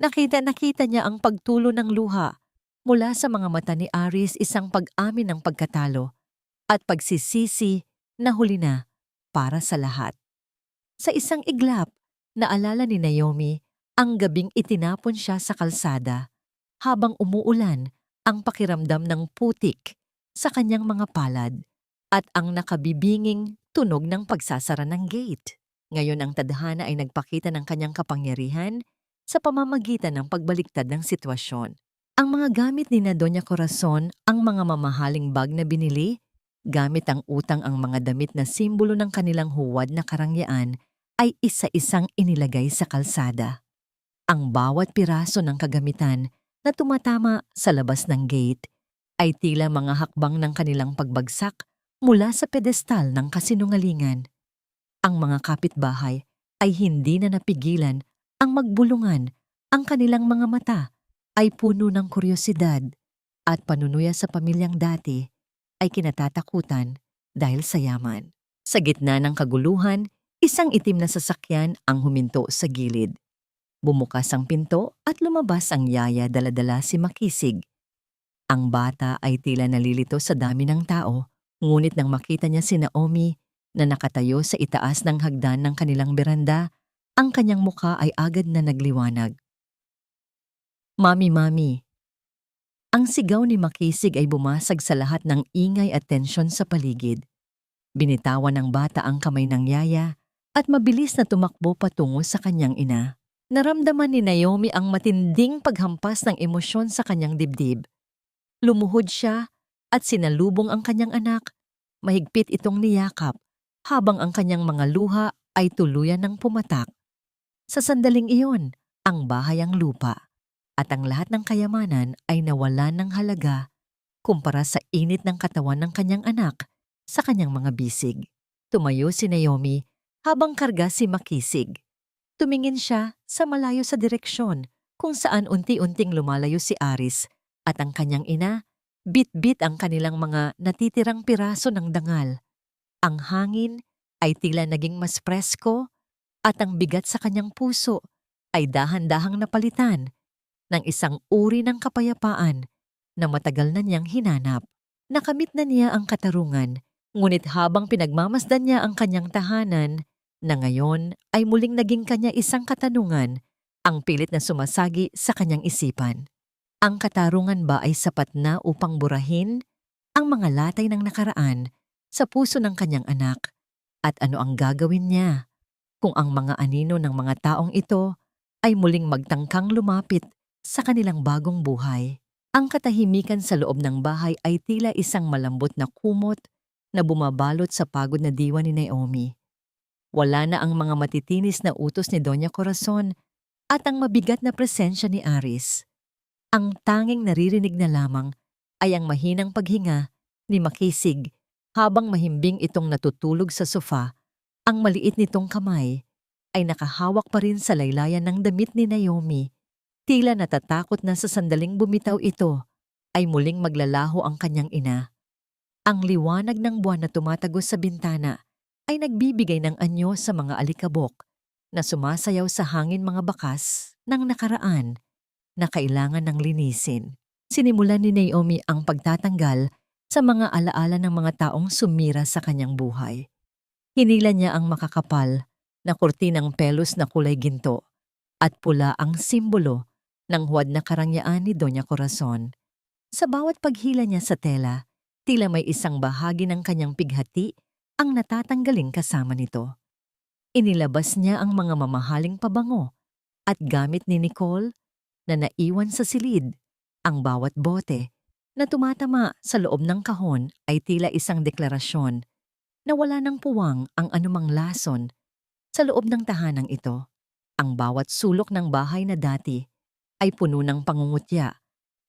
Nakita niya ang pagtulo ng luha. Mula sa mga mata ni Aris, isang pag-amin ng pagkatalo at pagsisisi na huli na para sa lahat. Sa isang iglap, naalala ni Naomi ang gabing itinapon siya sa kalsada. Habang umuulan, ang pakiramdam ng putik sa kanyang mga palad at ang nakabibinging tunog ng pagsasara ng gate. Ngayon ang tadhana ay nagpakita ng kanyang kapangyarihan sa pamamagitan ng pagbaliktad ng sitwasyon. Ang mga gamit ni na Doña Corazon, ang mga mamahaling bag na binili, gamit ang utang ang mga damit na simbolo ng kanilang huwad na karangyaan, ay isa-isang inilagay sa kalsada. Ang bawat piraso ng kagamitan na tumatama sa labas ng gate ay tila mga hakbang ng kanilang pagbagsak mula sa pedestal ng kasinungalingan. Ang mga kapitbahay ay hindi na napigilan ang magbulungan, ang kanilang mga mata ay puno ng kuryosidad at panunuya sa pamilyang dati ay kinatatakutan dahil sa yaman. Sa gitna ng kaguluhan, isang itim na sasakyan ang huminto sa gilid. Bumukas ang pinto at lumabas ang yaya, dala-dala si Makisig. Ang bata ay tila nalilito sa dami ng tao, ngunit nang makita niya si Naomi na nakatayo sa itaas ng hagdan ng kanilang beranda, ang kanyang mukha ay agad na nagliwanag. Mami, Mami. Ang sigaw ni Makisig ay bumasag sa lahat ng ingay at tensyon sa paligid. Binitawan ng bata ang kamay ng yaya at mabilis na tumakbo patungo sa kanyang ina. Naramdaman ni Naomi ang matinding paghampas ng emosyon sa kanyang dibdib. Lumuhod siya at sinalubong ang kanyang anak. Mahigpit itong niyakap habang ang kanyang mga luha ay tuluyan ng pumatak. Sa sandaling iyon, ang bahay, ang lupa at ang lahat ng kayamanan ay nawalan ng halaga kumpara sa init ng katawan ng kanyang anak sa kanyang mga bisig. Tumayo si Naomi habang karga si Makisig. Tumingin siya sa malayo sa direksyon kung saan unti-unting lumalayo si Aris at ang kanyang ina, bit-bit ang kanilang mga natitirang piraso ng dangal. Ang hangin ay tila naging mas presko at ang bigat sa kanyang puso ay dahan-dahang napalitan ng isang uri ng kapayapaan na matagal na niyang hinanap. Nakamit na niya ang katarungan, ngunit habang pinagmamasdan niya ang kanyang tahanan, na ngayon ay muling naging kanya isang katanungan, ang pilit na sumasagi sa kanyang isipan. Ang katarungan ba ay sapat na upang burahin ang mga latay ng nakaraan sa puso ng kanyang anak? At ano ang gagawin niya kung ang mga anino ng mga taong ito ay muling magtangkang lumapit sa kanilang bagong buhay? Ang katahimikan sa loob ng bahay ay tila isang malambot na kumot na bumabalot sa pagod na diwa ni Naomi. Wala na ang mga matitinis na utos ni Doña Corazon at ang mabigat na presensya ni Aris. Ang tanging naririnig na lamang ay ang mahinang paghinga ni Makisig habang mahimbing itong natutulog sa sofa. Ang maliit nitong kamay ay nakahawak pa rin sa laylayan ng damit ni Naomi. Tila natatakot na sa sandaling bumitaw ito ay muling maglalaho ang kanyang ina. Ang liwanag ng buwan na tumatagos sa bintana ay nagbibigay ng anyo sa mga alikabok na sumasayaw sa hangin, mga bakas ng nakaraan na kailangan ng linisin. Sinimulan ni Naomi ang pagtatanggal sa mga alaala ng mga taong sumira sa kanyang buhay. Hinila niya ang makakapal na kurtinang pelos na kulay ginto at pula ang simbolo ng huwad na karangyaan ni Doña Corazon. Sa bawat paghila niya sa tela, tila may isang bahagi ng kanyang pighati ang natatanggaling kasama nito. Inilabas niya ang mga mamahaling pabango at gamit ni Nicole na naiwan sa silid. Ang bawat bote na tumatama sa loob ng kahon ay tila isang deklarasyon na wala ng puwang ang anumang lason sa loob ng tahanang ito. Ang bawat sulok ng bahay na dati ay puno ng pangungutya,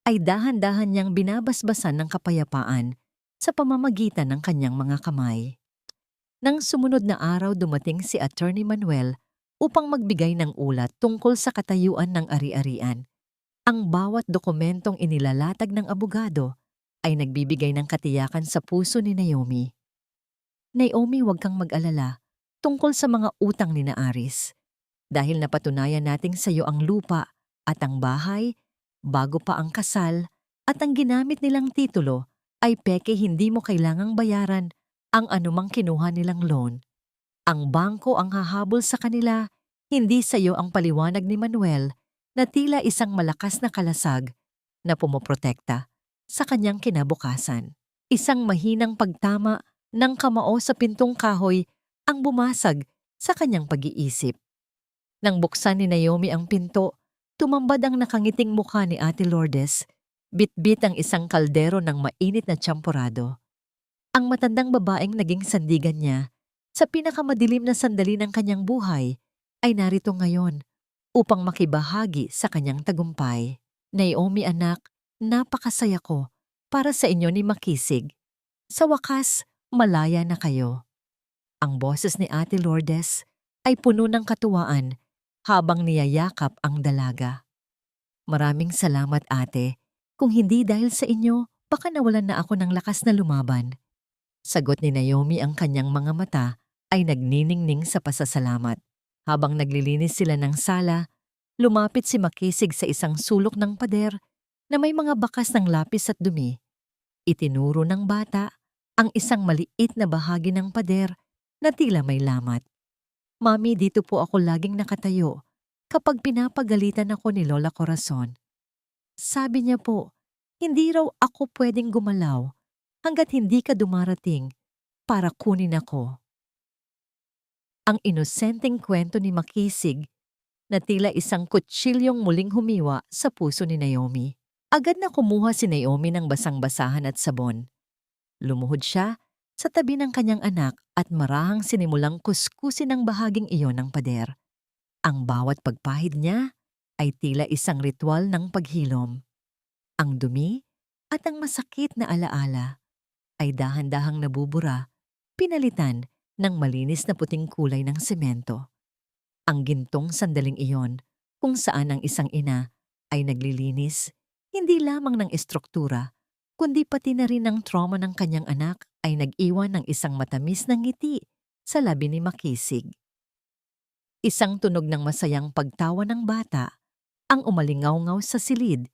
ay dahan-dahan niyang binabasbasan ng kapayapaan sa pamamagitan ng kanyang mga kamay. Nang sumunod na araw dumating si Attorney Manuel upang magbigay ng ulat tungkol sa katayuan ng ari-arian. Ang bawat dokumentong inilalatag ng abogado ay nagbibigay ng katiyakan sa puso ni Naomi. Naomi, huwag kang mag-alala tungkol sa mga utang ni na Aris. Dahil napatunayan nating sa iyo ang lupa at ang bahay, bago pa ang kasal, at ang ginamit nilang titulo ay peke, hindi mo kailangang bayaran ang anumang kinuha nilang loan. Ang bangko ang hahabol sa kanila, hindi sa iyo ang paliwanag ni Manuel na tila isang malakas na kalasag na pumoprotekta sa kanyang kinabukasan. Isang mahinang pagtama ng kamao sa pintong kahoy ang bumasag sa kanyang pag-iisip. Nang buksan ni Naomi ang pinto, tumambad ang nakangiting mukha ni Ate Lourdes, bitbit ang isang kaldero ng mainit na tsamporado. Ang matandang babaeng naging sandigan niya sa pinakamadilim na sandali ng kanyang buhay ay narito ngayon upang makibahagi sa kanyang tagumpay. Naomi, anak, napakasaya ko para sa inyo ni Makisig. Sa wakas, malaya na kayo. Ang boses ni Ate Lourdes ay puno ng katuwaan habang niyayakap ang dalaga. Maraming salamat, ate. Kung hindi dahil sa inyo, baka nawalan na ako ng lakas na lumaban. Sagot ni Naomi, ang kanyang mga mata ay nagniningning sa pasasalamat. Habang naglilinis sila ng sala, lumapit si Makisig sa isang sulok ng pader na may mga bakas ng lapis at dumi. Itinuro ng bata ang isang maliit na bahagi ng pader na tila may lamat. Mami, dito po ako laging nakatayo kapag pinapagalitan ako ni Lola Corazon. Sabi niya po, hindi raw ako pwedeng gumalaw hanggat hindi ka dumarating para kunin ako. Ang inosenteng kwento ni Makisig na tila isang kutsilyong muling humiwa sa puso ni Naomi. Agad na kumuha si Naomi ng basang-basahan at sabon. Lumuhod siya sa tabi ng kanyang anak at marahang sinimulang kuskusin ang bahaging iyon ng pader. Ang bawat pagpahid niya ay tila isang ritual ng paghilom. Ang dumi at ang masakit na alaala ay dahan-dahang nabubura, pinalitan ng malinis na puting kulay ng semento. Ang gintong sandaling iyon kung saan ang isang ina ay naglilinis hindi lamang ng estruktura, kundi pati na rin ng trauma ng kanyang anak ay nag-iwan ng isang matamis na ngiti sa labi ni Makisig. Isang tunog ng masayang pagtawa ng bata ang umalingaw-ngaw sa silid,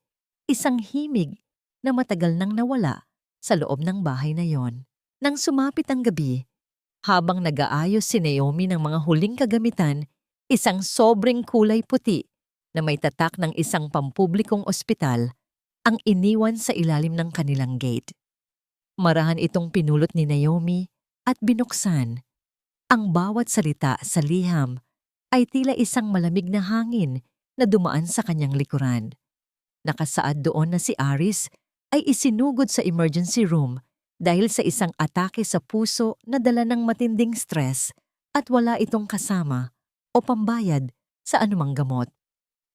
isang himig na matagal nang nawala sa loob ng bahay na yon. Nang sumapit ang gabi, habang nag-aayos si Naomi ng mga huling kagamitan, isang sobrang kulay puti na may tatak ng isang pampublikong ospital ang iniwan sa ilalim ng kanilang gate. Marahan itong pinulot ni Naomi at binuksan. Ang bawat salita sa liham ay tila isang malamig na hangin na dumaan sa kanyang likuran. Nakasaad doon na si Aris ay isinugod sa emergency room dahil sa isang atake sa puso na dala ng matinding stress at wala itong kasama o pambayad sa anumang gamot.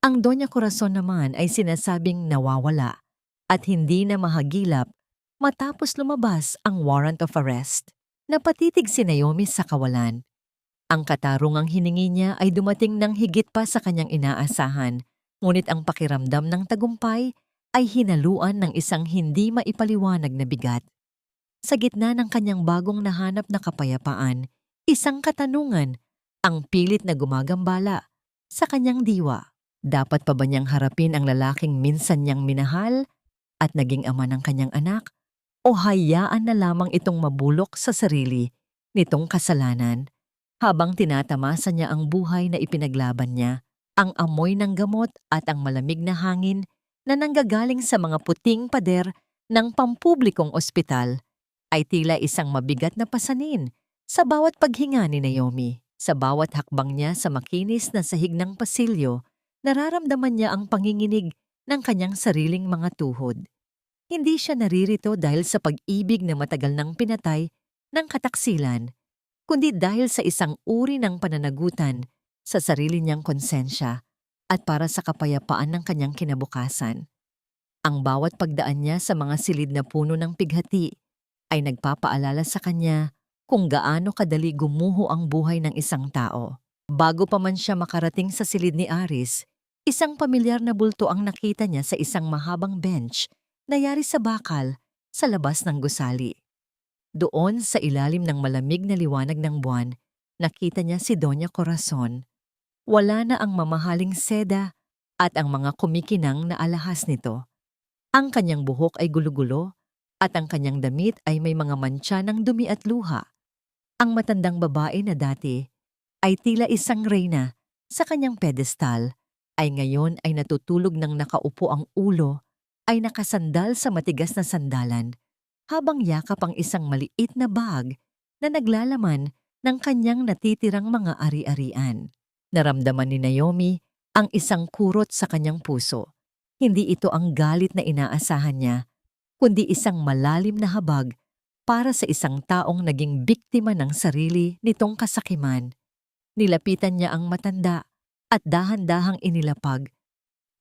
Ang Doña Corazon naman ay sinasabing nawawala at hindi na mahagilap matapos lumabas ang warrant of arrest. Napatitig si Naomi sa kawalan. Ang katarungang hiningi niya ay dumating ng higit pa sa kanyang inaasahan, ngunit ang pakiramdam ng tagumpay ay hinaluan ng isang hindi maipaliwanag na bigat. Sa gitna ng kanyang bagong nahanap na kapayapaan, isang katanungan ang pilit na gumagambala sa kanyang diwa. Dapat pa ba niyang harapin ang lalaking minsan niyang minahal at naging ama ng kanyang anak? O hayaan na lamang itong mabulok sa sarili nitong kasalanan habang tinatamasa niya ang buhay na ipinaglaban niya, ang amoy ng gamot at ang malamig na hangin na nanggagaling sa mga puting pader ng pampublikong ospital ay tila isang mabigat na pasanin sa bawat paghinga ni Naomi. Sa bawat hakbang niya sa makinis na sahig ng pasilyo, nararamdaman niya ang panginginig ng kanyang sariling mga tuhod. Hindi siya naririto dahil sa pag-ibig na matagal nang pinatay ng kataksilan, kundi dahil sa isang uri ng pananagutan sa sarili niyang konsensya at para sa kapayapaan ng kanyang kinabukasan. Ang bawat pagdaan niya sa mga silid na puno ng pighati ay nagpapaalala sa kanya kung gaano kadali gumuho ang buhay ng isang tao. Bago pa man siya makarating sa silid ni Aris, isang pamilyar na bulto ang nakita niya sa isang mahabang bench na yari sa bakal sa labas ng gusali. Doon sa ilalim ng malamig na liwanag ng buwan, nakita niya si Doña Corazon. Wala na ang mamahaling seda at ang mga kumikinang na alahas nito. Ang kanyang buhok ay gulo-gulo at ang kanyang damit ay may mga mantsa ng dumi at luha. Ang matandang babae na dati ay tila isang reyna sa kanyang pedestal ay ngayon ay natutulog ng nakaupo ang ulo ay nakasandal sa matigas na sandalan habang yakap ang isang maliit na bag na naglalaman ng kanyang natitirang mga ari-arian. Naramdaman ni Naomi ang isang kurot sa kanyang puso. Hindi ito ang galit na inaasahan niya, kundi isang malalim na habag para sa isang taong naging biktima ng sarili nitong kasakiman. Nilapitan niya ang matanda at dahan-dahang inilapag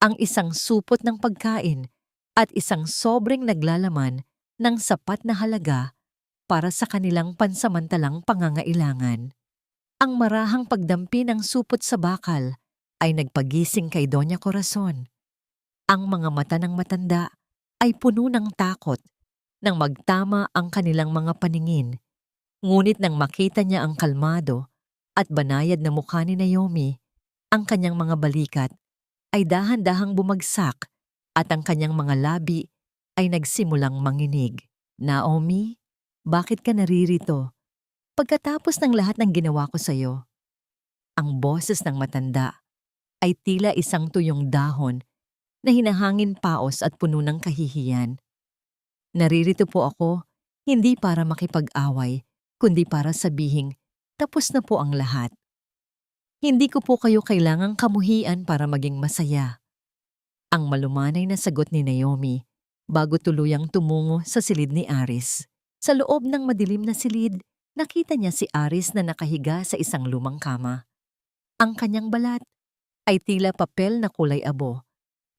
ang isang supot ng pagkain at isang sobreng naglalaman ng sapat na halaga para sa kanilang pansamantalang pangangailangan. Ang marahang pagdampi ng supot sa bakal ay nagpagising kay Doña Corazon. Ang mga mata ng matanda ay puno ng takot nang magtama ang kanilang mga paningin. Ngunit nang makita niya ang kalmado at banayad na mukha ni Naomi, ang kanyang mga balikat ay dahan-dahang bumagsak at ang kanyang mga labi ay nagsimulang manginig. Naomi, bakit ka naririto? Pagkatapos ng lahat ng ginawa ko sa'yo. Ang boses ng matanda ay tila isang tuyong dahon na hinahangin paos at puno ng kahihiyan. Naririto po ako hindi para makipag-away, kundi para sabihing tapos na po ang lahat. Hindi ko po kayo kailangang kamuhian para maging masaya. Ang malumanay na sagot ni Naomi bago tuluyang tumungo sa silid ni Aris. Sa loob ng madilim na silid, nakita niya si Aris na nakahiga sa isang lumang kama. Ang kanyang balat ay tila papel na kulay abo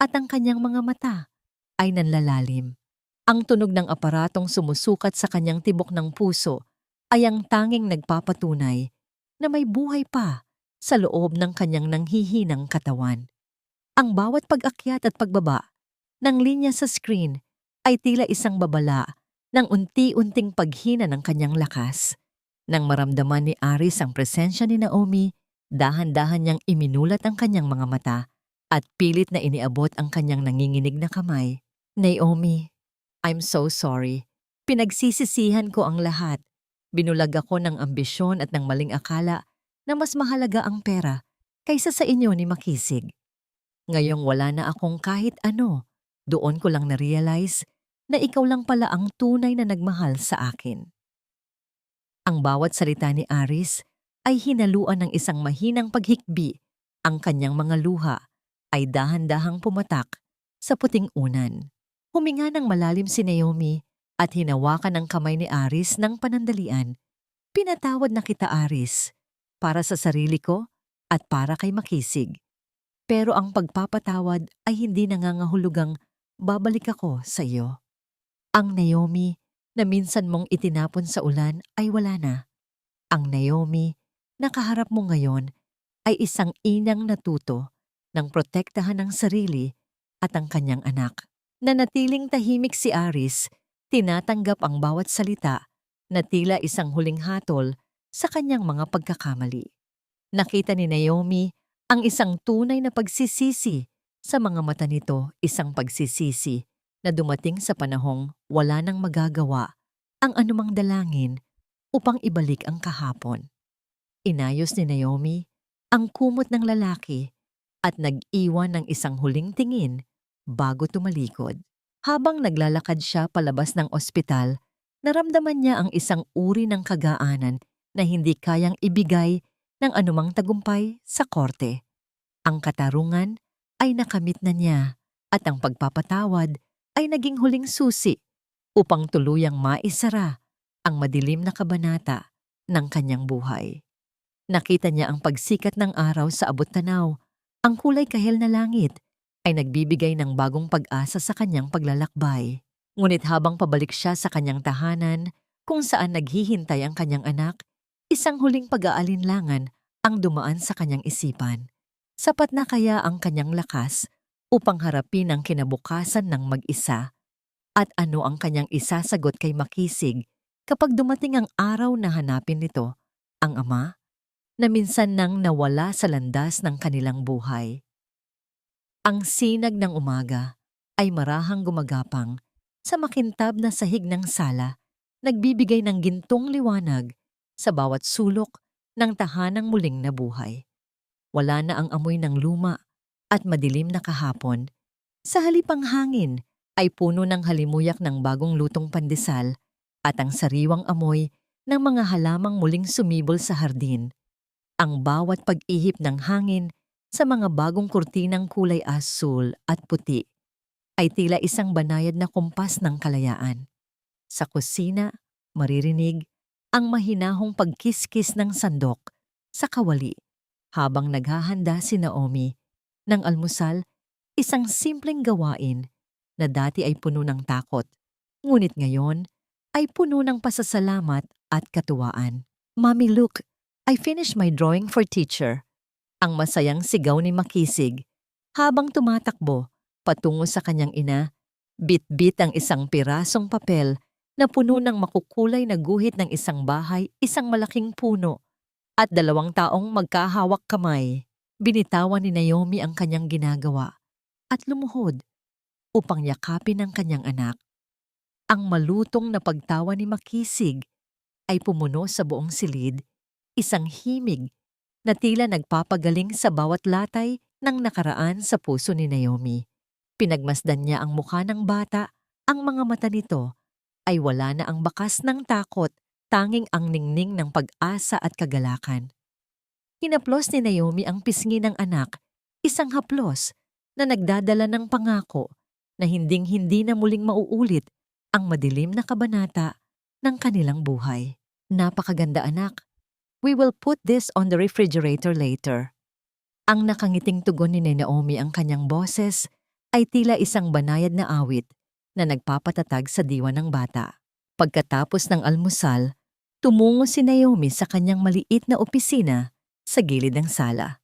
at ang kanyang mga mata ay nanlalalim. Ang tunog ng aparatong sumusukat sa kanyang tibok ng puso ay ang tanging nagpapatunay na may buhay pa sa loob ng kanyang nanghihinang katawan. Ang bawat pag-akyat at pagbaba ng linya sa screen ay tila isang babala ng unti-unting paghina ng kanyang lakas. Nang maramdaman ni Aris ang presensya ni Naomi, dahan-dahan niyang iminulat ang kanyang mga mata at pilit na iniabot ang kanyang nanginginig na kamay. Naomi, I'm so sorry. Pinagsisisihan ko ang lahat. Binulag ako ng ambisyon at ng maling akala na mas mahalaga ang pera kaysa sa inyo ni Makisig. Ngayong wala na akong kahit ano, doon ko lang na-realize na ikaw lang pala ang tunay na nagmahal sa akin. Ang bawat salita ni Aris ay hinaluan ng isang mahinang paghikbi. Ang kanyang mga luha ay dahan-dahang pumatak sa puting unan. Huminga ng malalim si Naomi at hinawakan ang kamay ni Aris ng panandalian. Pinatawad na kita, Aris, para sa sarili ko at para kay Makisig. Pero ang pagpapatawad ay hindi nangangahulugang babalik ako sa iyo. Ang Naomi na minsan mong itinapon sa ulan ay wala na. Ang Naomi na kaharap mo ngayon ay isang inang natuto ng protektahan ng sarili at ang kanyang anak. Nanatiling tahimik si Aris, tinatanggap ang bawat salita na tila isang huling hatol sa kanyang mga pagkakamali. Nakita ni Naomi ang isang tunay na pagsisisi sa mga mata nito, isang pagsisisi na dumating sa panahong wala nang magagawa ang anumang dalangin upang ibalik ang kahapon. Inayos ni Naomi ang kumot ng lalaki at nag-iwan ng isang huling tingin bago tumalikod. Habang naglalakad siya palabas ng ospital, naramdaman niya ang isang uri ng kagaanan na hindi kayang ibigay ng anumang tagumpay sa korte. Ang katarungan ay nakamit na niya at ang pagpapatawad ay naging huling susi upang tuluyang maisara ang madilim na kabanata ng kanyang buhay. Nakita niya ang pagsikat ng araw sa abot-tanaw. Ang kulay kahel na langit ay nagbibigay ng bagong pag-asa sa kanyang paglalakbay. Ngunit habang pabalik siya sa kanyang tahanan, kung saan naghihintay ang kanyang anak, isang huling pag-aalinlangan ang dumaan sa kanyang isipan. Sapat na kaya ang kanyang lakas upang harapin ang kinabukasan ng mag-isa? At ano ang kanyang isasagot kay Makisig kapag dumating ang araw na hanapin nito ang ama na minsan nang nawala sa landas ng kanilang buhay? Ang sinag ng umaga ay marahang gumagapang sa makintab na sahig ng sala, nagbibigay ng gintong liwanag sa bawat sulok ng tahanang muling nabuhay. Wala na ang amoy ng luma at madilim na kahapon. Sa halip ang hangin ay puno ng halimuyak ng bagong lutong pandesal at ang sariwang amoy ng mga halamang muling sumibol sa hardin. Ang bawat pag-ihip ng hangin sa mga bagong kurtinang kulay asul at puti ay tila isang banayad na kumpas ng kalayaan. Sa kusina, maririnig ang mahinahong pagkiskis ng sandok sa kawali habang naghahanda si Naomi ng almusal, isang simpleng gawain na dati ay puno ng takot, ngunit ngayon ay puno ng pasasalamat at katuwaan. "Mommy, look, I finished my drawing for teacher." Ang masayang sigaw ni Makisig habang tumatakbo patungo sa kanyang ina, bit-bit ang isang pirasong papel na puno ng makukulay na guhit ng isang bahay, isang malaking puno, at 2 taong magkahawak kamay. Binitawan ni Naomi ang kanyang ginagawa at lumuhod upang yakapin ang kanyang anak. Ang malutong na pagtawa ni Makisig ay pumuno sa buong silid, isang himig na tila nagpapagaling sa bawat latay ng nakaraan sa puso ni Naomi. Pinagmasdan niya ang mukha ng bata, ang mga mata nito ay wala na ang bakas ng takot, tanging ang ningning ng pag-asa at kagalakan. Hinaplos ni Naomi ang pisngi ng anak, isang haplos na nagdadala ng pangako na hinding-hindi na muling mauulit ang madilim na kabanata ng kanilang buhay. "Napakaganda, anak. We will put this on the refrigerator later." Ang nakangiting tugon ni Naomi, ang kanyang boses ay tila isang banayad na awit na nagpapatatag sa diwa ng bata. Pagkatapos ng almusal, tumungo si Naomi sa kanyang maliit na opisina sa gilid ng sala.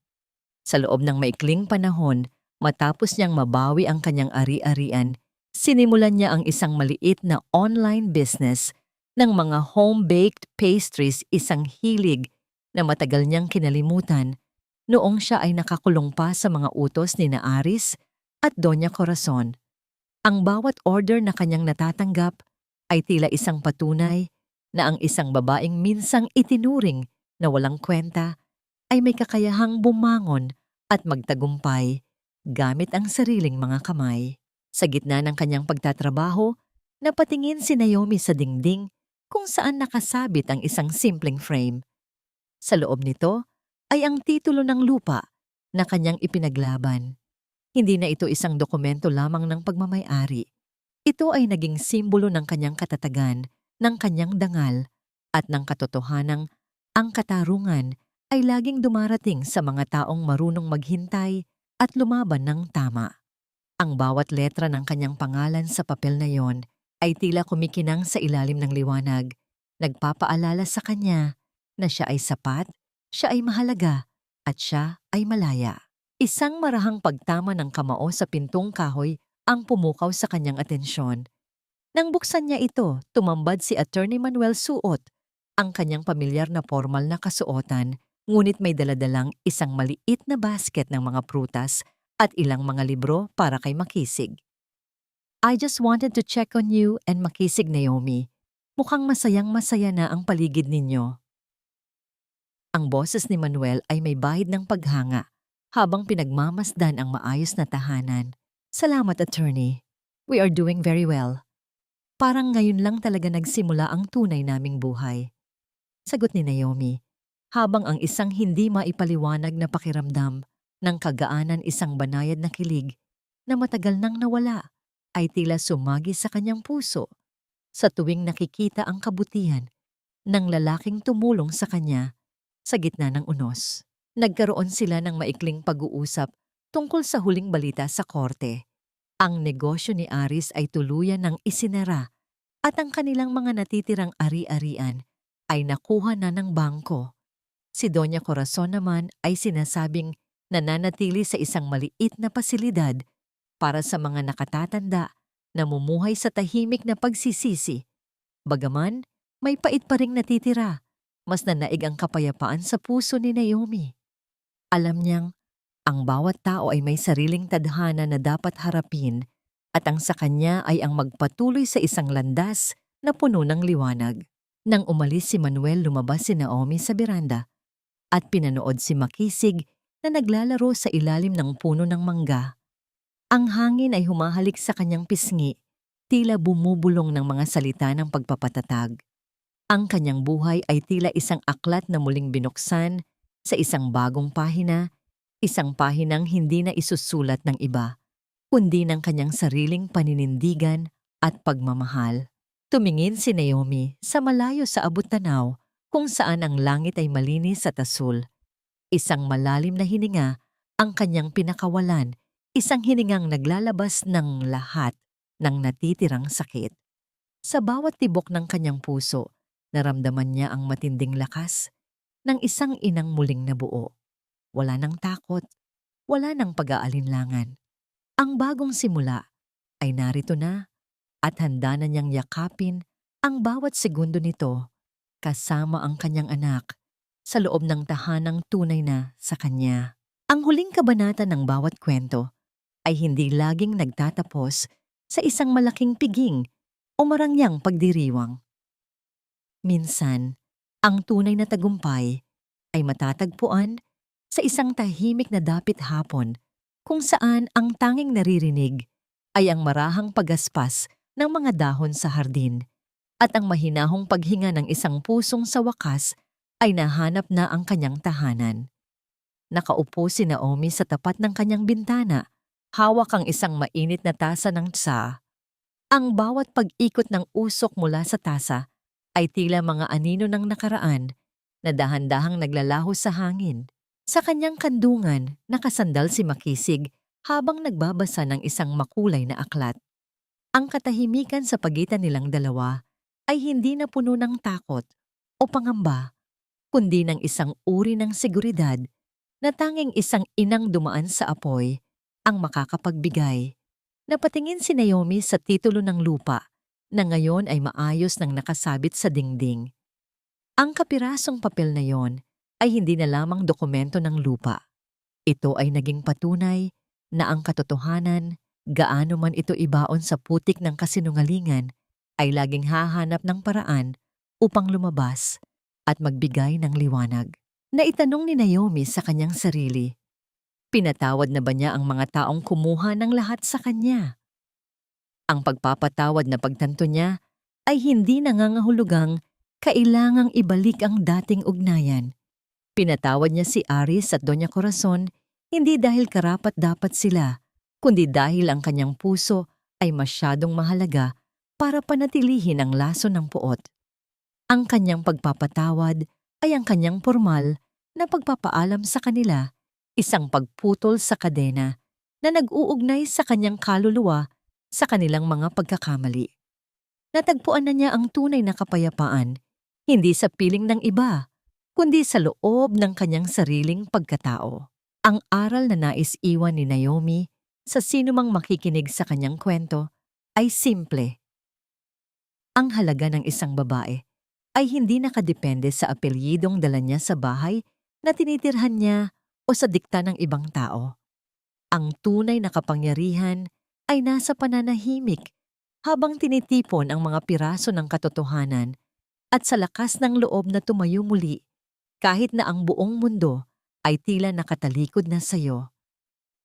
Sa loob ng maikling panahon, matapos niyang mabawi ang kanyang ari-arian, sinimulan niya ang isang maliit na online business ng mga home-baked pastries, isang hilig na matagal niyang kinalimutan noong siya ay nakakulong pa sa mga utos ni na Aris at Doña Corazon. Ang bawat order na kanyang natatanggap ay tila isang patunay na ang isang babaeng minsang itinuring na walang kwenta ay may kakayahang bumangon at magtagumpay gamit ang sariling mga kamay. Sa gitna ng kanyang pagtatrabaho, napatingin si Naomi sa dingding kung saan nakasabit ang isang simpleng frame. Sa loob nito ay ang titulo ng lupa na kanyang ipinaglaban. Hindi na ito isang dokumento lamang ng pagmamay-ari. Ito ay naging simbolo ng kanyang katatagan, ng kanyang dangal, at ng katotohanang ang katarungan ay laging dumarating sa mga taong marunong maghintay at lumaban ng tama. Ang bawat letra ng kanyang pangalan sa papel na yon ay tila kumikinang sa ilalim ng liwanag, nagpapaalala sa kanya na siya ay sapat, siya ay mahalaga, at siya ay malaya. Isang marahang pagtama ng kamao sa pintong kahoy ang pumukaw sa kanyang atensyon. Nang buksan niya ito, tumambad si Attorney Manuel Suot, ang kanyang pamilyar na formal na kasuotan, ngunit may daladalang isang maliit na basket ng mga prutas at ilang mga libro para kay Makisig. I just wanted to check on you and Makisig Naomi. Mukhang masayang-masaya na ang paligid ninyo. Ang boses ni Manuel ay may bahid ng paghanga habang pinagmamasdan ang maayos na tahanan. Salamat, attorney. We are doing very well. Parang ngayon lang talaga nagsimula ang tunay naming buhay. Sagot ni Naomi, habang ang isang hindi maipaliwanag na pakiramdam ng kagaanan isang banayad na kilig na matagal nang nawala ay tila sumagi sa kanyang puso sa tuwing nakikita ang kabutihan ng lalaking tumulong sa kanya sa gitna ng unos. Nagkaroon sila ng maikling pag-uusap tungkol sa huling balita sa korte. Ang negosyo ni Aris ay tuluyan ng isinara at ang kanilang mga natitirang ari-arian ay nakuha na ng bangko. Si Doña Corazon naman ay sinasabing nananatili sa isang maliit na pasilidad para sa mga nakatatanda na mumuhay sa tahimik na pagsisisi. Bagaman, may pait pa ring natitira. Mas nanaig ang kapayapaan sa puso ni Naomi. Alam niyang ang bawat tao ay may sariling tadhana na dapat harapin at ang sa kanya ay ang magpatuloy sa isang landas na puno ng liwanag. Nang umalis si Manuel, lumabas si Naomi sa beranda at pinanood si Makisig na naglalaro sa ilalim ng puno ng mangga. Ang hangin ay humahalik sa kanyang pisngi, tila bumubulong ng mga salita ng pagpapatatag. Ang kanyang buhay ay tila isang aklat na muling binuksan sa isang bagong pahina, isang pahinang hindi na isusulat ng iba, kundi ng kanyang sariling paninindigan at pagmamahal. Tumingin si Naomi sa malayo sa abot-tanaw kung saan ang langit ay malinis at asul. Isang malalim na hininga ang kanyang pinakawalan, isang hiningang naglalabas ng lahat ng natitirang sakit. Sa bawat tibok ng kanyang puso, naramdaman niya ang matinding lakas ng isang inang muling nabuo. Wala nang takot, wala nang pag-aalinlangan. Ang bagong simula ay narito na at handa na niyang yakapin ang bawat segundo nito kasama ang kanyang anak sa loob ng tahanang tunay na sa kanya. Ang huling kabanata ng bawat kwento ay hindi laging nagtatapos sa isang malaking piging o marangyang pagdiriwang. Minsan, ang tunay na tagumpay ay matatagpuan sa isang tahimik na dapit hapon kung saan ang tanging naririnig ay ang marahang pagaspas ng mga dahon sa hardin at ang mahinahong paghinga ng isang pusong sa wakas ay nahanap na ang kanyang tahanan. Nakaupo si Naomi sa tapat ng kanyang bintana, hawak ang isang mainit na tasa ng tsa. Ang bawat pag-ikot ng usok mula sa tasa ay tila mga anino ng nakaraan na dahan-dahang naglalaho sa hangin. Sa kanyang kandungan, nakasandal si Makisig habang nagbabasa ng isang makulay na aklat. Ang katahimikan sa pagitan nilang dalawa ay hindi na puno ng takot o pangamba, kundi ng isang uri ng seguridad na tanging isang inang dumaan sa apoy ang makakapagbigay. Napatingin si Naomi sa titulo ng lupa na ngayon ay maayos nang nakasabit sa dingding. Ang kapirasong papel na yon ay hindi na lamang dokumento ng lupa. Ito ay naging patunay na ang katotohanan, gaano man ito ibaon sa putik ng kasinungalingan, ay laging hahanap ng paraan upang lumabas at magbigay ng liwanag. Naitanong ni Naomi sa kanyang sarili, pinatawad na ba niya ang mga taong kumuha ng lahat sa kanya? Ang pagpapatawad na pagtanto niya ay hindi nangangahulugang kailangang ibalik ang dating ugnayan. Pinatawad niya si Aris at Doña Corazon hindi dahil karapat-dapat sila, kundi dahil ang kanyang puso ay masyadong mahalaga para panatilihin ang laso ng puot. Ang kanyang pagpapatawad ay ang kanyang formal na pagpapaalam sa kanila, isang pagputol sa kadena na nag-uugnay sa kanyang kaluluwa sa kanilang mga pagkakamali. Natagpuan na niya ang tunay na kapayapaan, hindi sa piling ng iba, kundi sa loob ng kanyang sariling pagkatao. Ang aral na nais iwan ni Naomi sa sinumang makikinig sa kanyang kwento ay simple. Ang halaga ng isang babae ay hindi nakadepende sa apelyidong dala niya sa bahay na tinitirhan niya o sa dikta ng ibang tao. Ang tunay na kapangyarihan ay nasa pananahimik habang tinitipon ang mga piraso ng katotohanan at sa lakas ng loob na tumayo muli kahit na ang buong mundo ay tila nakatalikod na sayo.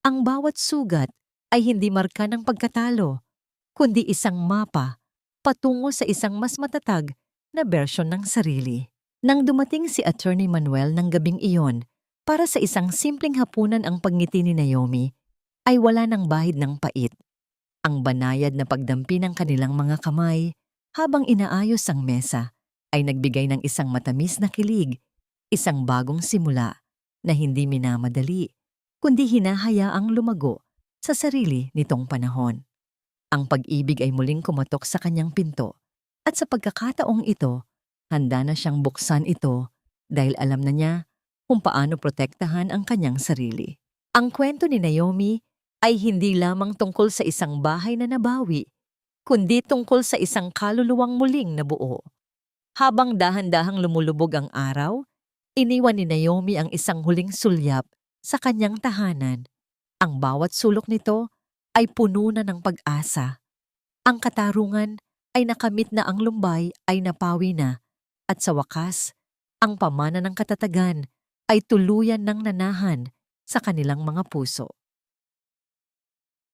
Ang bawat sugat ay hindi marka ng pagkatalo, kundi isang mapa patungo sa isang mas matatag na bersyon ng sarili. Nang dumating si Attorney Manuel ng gabing iyon para sa isang simpleng hapunan, ang pagngiti ni Naomi ay wala ng bahid ng pait. Ang banayad na pagdampi ng kanilang mga kamay habang inaayos ang mesa ay nagbigay ng isang matamis na kilig, isang bagong simula na hindi minamadali, kundi hinahayaang lumago sa sarili nitong panahon. Ang pag-ibig ay muling kumatok sa kanyang pinto at sa pagkakataong ito, handa na siyang buksan ito dahil alam na niya kung paano protektahan ang kanyang sarili. Ang kwento ni Naomi ay hindi lamang tungkol sa isang bahay na nabawi, kundi tungkol sa isang kaluluwang muling nabuo. Habang dahan-dahang lumulubog ang araw, iniwan ni Naomi ang isang huling sulyap sa kanyang tahanan. Ang bawat sulok nito ay puno na ng pag-asa. Ang katarungan ay nakamit na, ang lumbay ay napawi na, at sa wakas, ang pamana ng katatagan ay tuluyan ng nanahan sa kanilang mga puso.